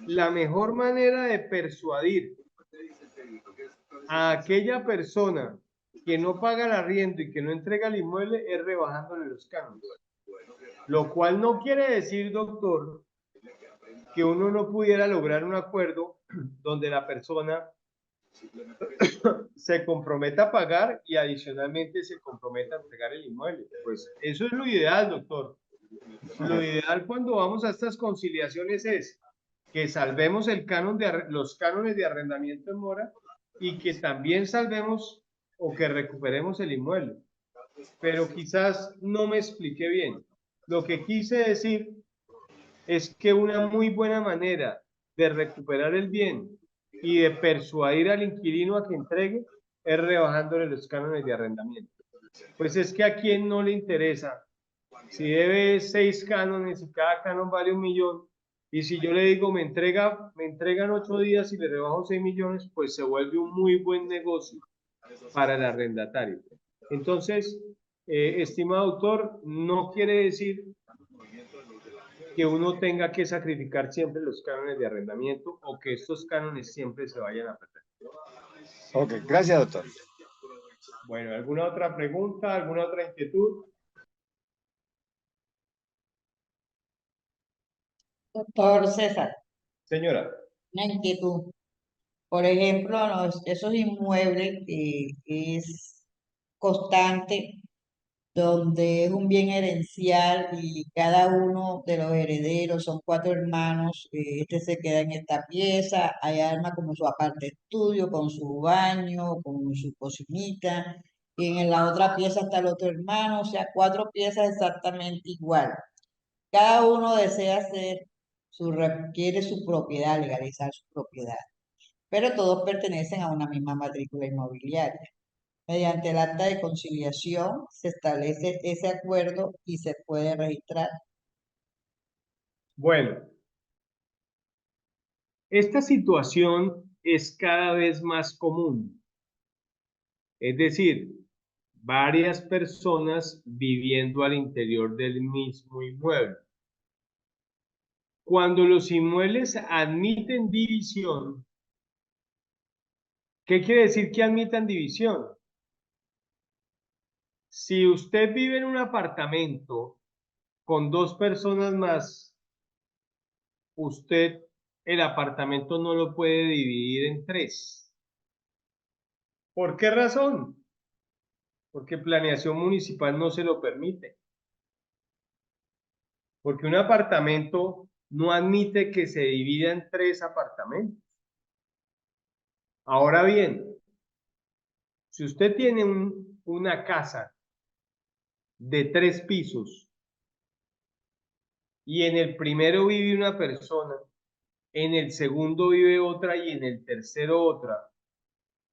la mejor manera de persuadir a aquella persona que no paga el arriendo y que no entrega el inmueble es rebajándole los cánones. Lo cual no quiere decir, doctor, que uno no pudiera lograr un acuerdo donde la persona se comprometa a pagar y adicionalmente se comprometa a entregar el inmueble. Pues eso es lo ideal, doctor. Lo ideal cuando vamos a estas conciliaciones es que salvemos el canon los cánones de arrendamiento en mora y que también salvemos o que recuperemos el inmueble. Pero quizás no me expliqué bien. Lo que quise decir es que una muy buena manera de recuperar el bien y de persuadir al inquilino a que entregue es rebajándole los cánones de arrendamiento. Pues es que a quien no le interesa, si debe 6 cánones y cada canon vale 1 millón, y si yo le digo me entregan 8 días y le rebajo 6 millones, pues se vuelve un muy buen negocio para el arrendatario. Entonces, estimado autor, no quiere decir que uno tenga que sacrificar siempre los cánones de arrendamiento o que estos cánones siempre se vayan a perder. Ok, gracias, doctor. Bueno, ¿alguna otra pregunta? ¿Alguna otra inquietud? Doctor César, Señora. una inquietud. Por ejemplo, esos inmuebles es constante, donde es un bien herencial y cada uno de los herederos son 4 hermanos, este se queda en esta pieza, hay arma como su aparte estudio, con su baño, con su cocinita, y en la otra pieza está el otro hermano, o sea, 4 piezas exactamente igual. Cada uno desea quiere su propiedad, legalizar su propiedad, pero todos pertenecen a una misma matrícula inmobiliaria. Mediante el acta de conciliación se establece ese acuerdo y se puede registrar. Bueno, esta situación es cada vez más común. Es decir, varias personas viviendo al interior del mismo inmueble. Cuando los inmuebles admiten división, ¿qué quiere decir que admitan división? Si usted vive en un apartamento con 2 personas más, usted el apartamento no lo puede dividir en 3. ¿Por qué razón? Porque planeación municipal no se lo permite. Porque un apartamento no admite que se divida en 3 apartamentos. Ahora bien, si usted tiene una casa de 3 pisos y en el primero vive una persona, en el segundo vive otra y en el tercero otra,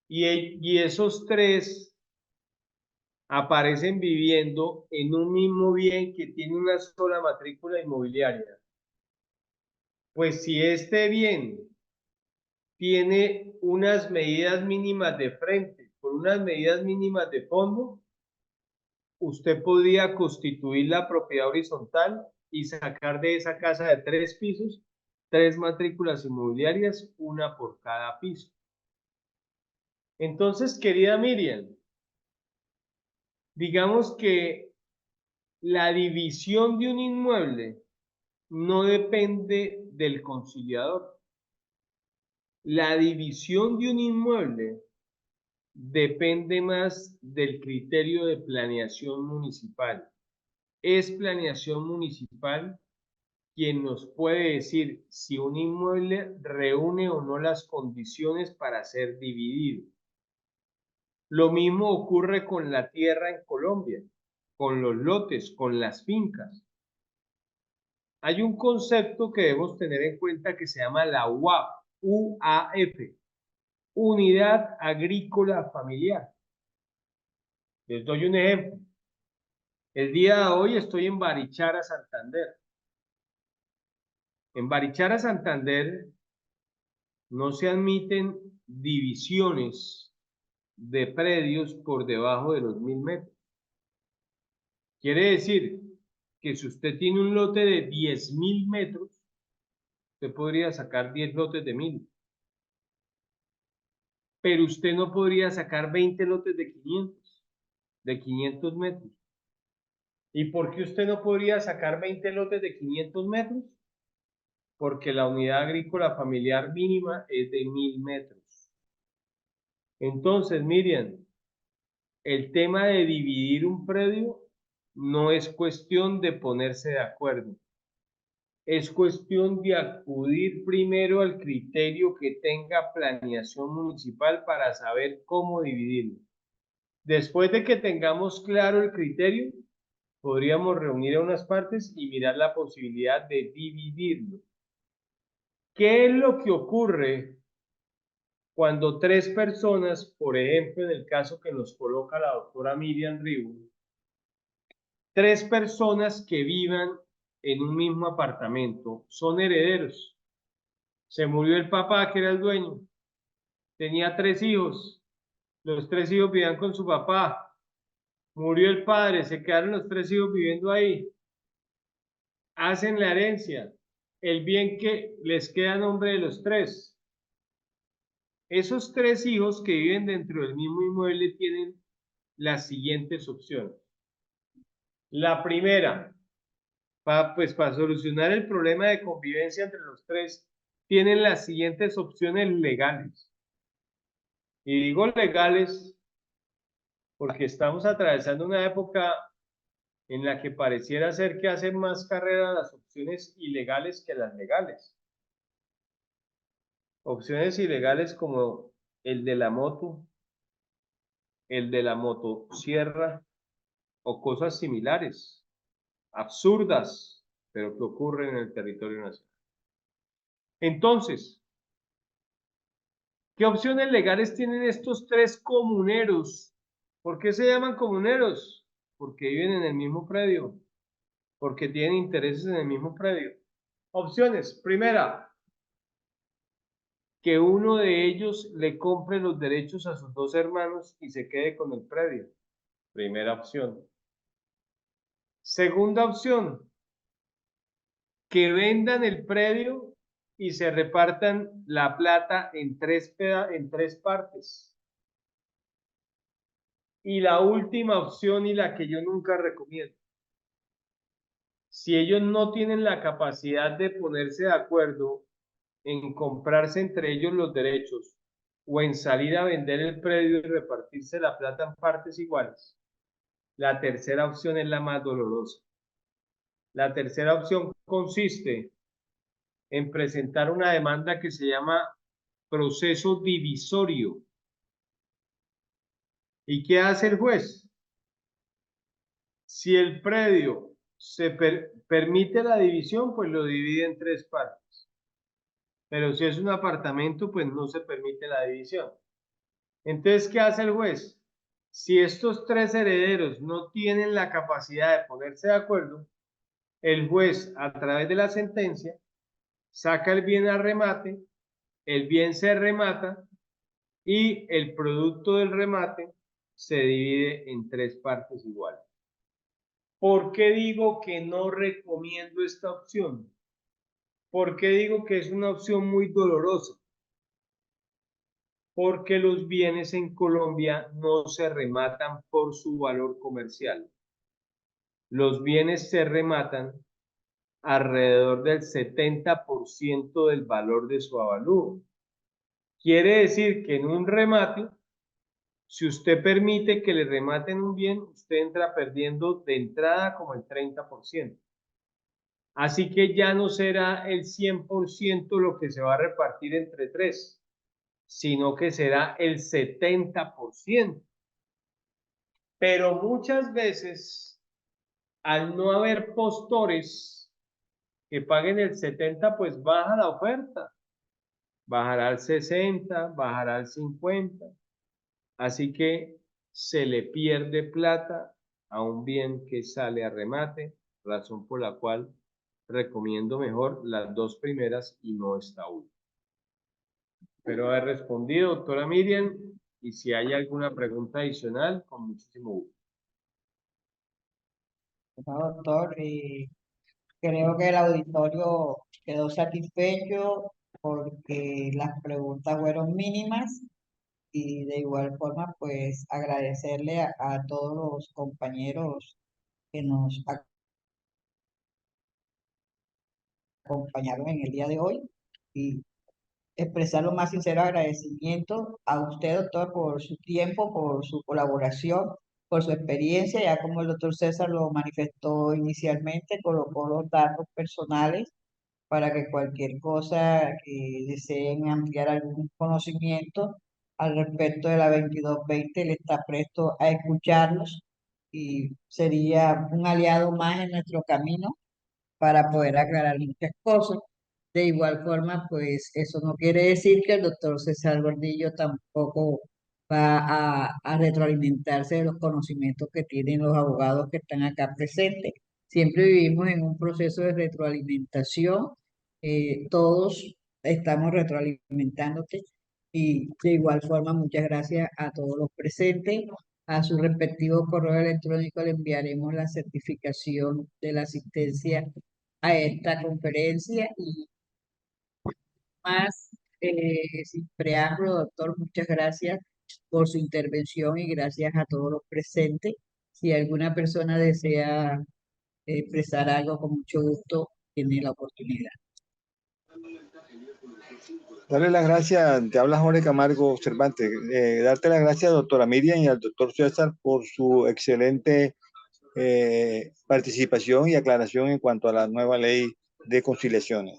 y esos 3 aparecen viviendo en un mismo bien que tiene una sola matrícula inmobiliaria, pues si este bien tiene unas medidas mínimas de frente por unas medidas mínimas de fondo, usted podría constituir la propiedad horizontal y sacar de esa casa de 3 pisos 3 matrículas inmobiliarias, una por cada piso. Entonces, querida Miriam, digamos que la división de un inmueble no depende del conciliador. La división de un inmueble depende más del criterio de planeación municipal. Es planeación municipal quien nos puede decir si un inmueble reúne o no las condiciones para ser dividido. Lo mismo ocurre con la tierra en Colombia, con los lotes, con las fincas. Hay un concepto que debemos tener en cuenta que se llama la UAF, Unidad Agrícola Familiar. Les doy un ejemplo. El día de hoy estoy en Barichara, Santander. En Barichara, Santander, no se admiten divisiones de predios por debajo de los 1000 metros. Quiere decir que si usted tiene un lote de 10.000 metros, usted podría sacar 10 lotes de 1000. Pero usted no podría sacar 20 lotes de 500 metros. ¿Y por qué usted no podría sacar 20 lotes de 500 metros? Porque la unidad agrícola familiar mínima es de 1000 metros. Entonces, Miriam, el tema de dividir un predio no es cuestión de ponerse de acuerdo. Es cuestión de acudir primero al criterio que tenga planeación municipal para saber cómo dividirlo. Después de que tengamos claro el criterio, podríamos reunir a unas partes y mirar la posibilidad de dividirlo. ¿Qué es lo que ocurre cuando 3 personas, por ejemplo, en el caso que nos coloca la doctora Miriam Ribu, 3 personas que vivan en un mismo apartamento, son herederos? Se murió el papá, que era el dueño, tenía 3 hijos, los 3 hijos vivían con su papá, murió el padre, se quedaron los 3 hijos viviendo ahí, hacen la herencia, el bien que les queda a nombre de los 3. Esos 3 hijos que viven dentro del mismo inmueble tienen las siguientes opciones. La primera, para solucionar el problema de convivencia entre los 3, tienen las siguientes opciones legales. Y digo legales porque estamos atravesando una época en la que pareciera ser que hacen más carrera las opciones ilegales que las legales. Opciones ilegales como el de la moto, el de la motosierra o cosas similares, absurdas, pero que ocurren en el territorio nacional. Entonces, ¿qué opciones legales tienen estos 3 comuneros? ¿Por qué se llaman comuneros? Porque viven en el mismo predio, porque tienen intereses en el mismo predio. Opciones: primera, que uno de ellos le compre los derechos a sus 2 hermanos y se quede con el predio. Primera opción. Segunda opción, que vendan el predio y se repartan la plata en 3 partes. Y la última opción, y la que yo nunca recomiendo, si ellos no tienen la capacidad de ponerse de acuerdo en comprarse entre ellos los derechos o en salir a vender el predio y repartirse la plata en partes iguales, la tercera opción es la más dolorosa. La tercera opción consiste en presentar una demanda que se llama proceso divisorio. ¿Y qué hace el juez? Si el predio se permite la división, pues lo divide en 3 partes. Pero si es un apartamento, pues no se permite la división. Entonces, ¿qué hace el juez? Si estos 3 herederos no tienen la capacidad de ponerse de acuerdo, el juez, a través de la sentencia, saca el bien a remate, el bien se remata y el producto del remate se divide en 3 partes iguales. ¿Por qué digo que no recomiendo esta opción? ¿Por qué digo que es una opción muy dolorosa? Porque los bienes en Colombia no se rematan por su valor comercial. Los bienes se rematan alrededor del 70% del valor de su avalúo. Quiere decir que en un remate, si usted permite que le rematen un bien, usted entra perdiendo de entrada como el 30%. Así que ya no será el 100% lo que se va a repartir entre 3, sino que será el 70%. Pero muchas veces, al no haber postores que paguen el 70, pues baja la oferta. Bajará al 60, bajará al 50. Así que se le pierde plata a un bien que sale a remate, razón por la cual recomiendo mejor las dos primeras y no esta última. Espero haber respondido, doctora Miriam, y si hay alguna pregunta adicional, con muchísimo gusto. Bueno, doctor, creo que el auditorio quedó satisfecho porque las preguntas fueron mínimas y de igual forma, pues agradecerle a todos los compañeros que nos acompañaron en el día de hoy y expresar los más sinceros agradecimientos a usted, doctor, por su tiempo, por su colaboración, por su experiencia, ya como el doctor César lo manifestó inicialmente, colocó los datos personales para que cualquier cosa que deseen ampliar algún conocimiento al respecto de la 2220, él está presto a escucharlos y sería un aliado más en nuestro camino para poder aclarar muchas cosas. De igual forma, pues eso no quiere decir que el doctor César Gordillo tampoco va a retroalimentarse de los conocimientos que tienen los abogados que están acá presentes. Siempre vivimos en un proceso de retroalimentación, todos estamos retroalimentándote y de igual forma muchas gracias a todos los presentes. A su respectivo correo electrónico le enviaremos la certificación de la asistencia a esta conferencia y más, sin preámbulo, doctor, muchas gracias por su intervención y gracias a todos los presentes. Si alguna persona desea expresar algo, con mucho gusto, tiene la oportunidad. Darle las gracias, te habla Jorge Camargo Cervantes, darte las gracias a la doctora Miriam y al doctor César por su excelente participación y aclaración en cuanto a la nueva ley de conciliaciones.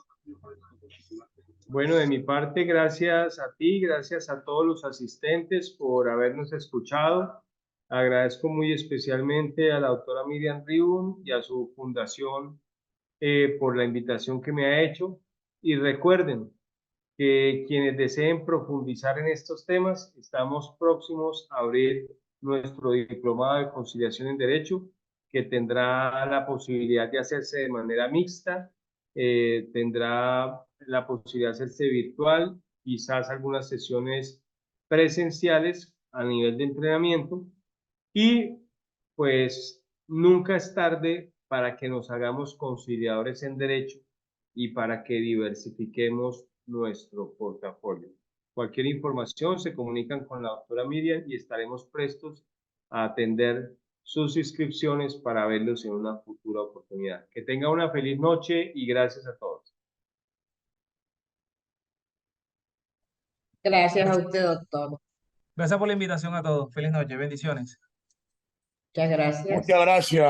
Bueno, de mi parte, gracias a ti, gracias a todos los asistentes por habernos escuchado. Agradezco muy especialmente a la doctora Miriam Ribon y a su fundación por la invitación que me ha hecho. Y recuerden que quienes deseen profundizar en estos temas, estamos próximos a abrir nuestro diplomado de conciliación en Derecho, que tendrá la posibilidad de hacerse de manera mixta, tendrá la posibilidad de hacerse virtual, quizás algunas sesiones presenciales a nivel de entrenamiento, y pues nunca es tarde para que nos hagamos conciliadores en derecho y para que diversifiquemos nuestro portafolio. Cualquier información se comunican con la doctora Miriam y estaremos prestos a atender sus inscripciones para verlos en una futura oportunidad. Que tenga una feliz noche y gracias a todos. Gracias a usted, doctor. Gracias por la invitación a todos. Feliz noche. Bendiciones. Muchas gracias. Muchas gracias.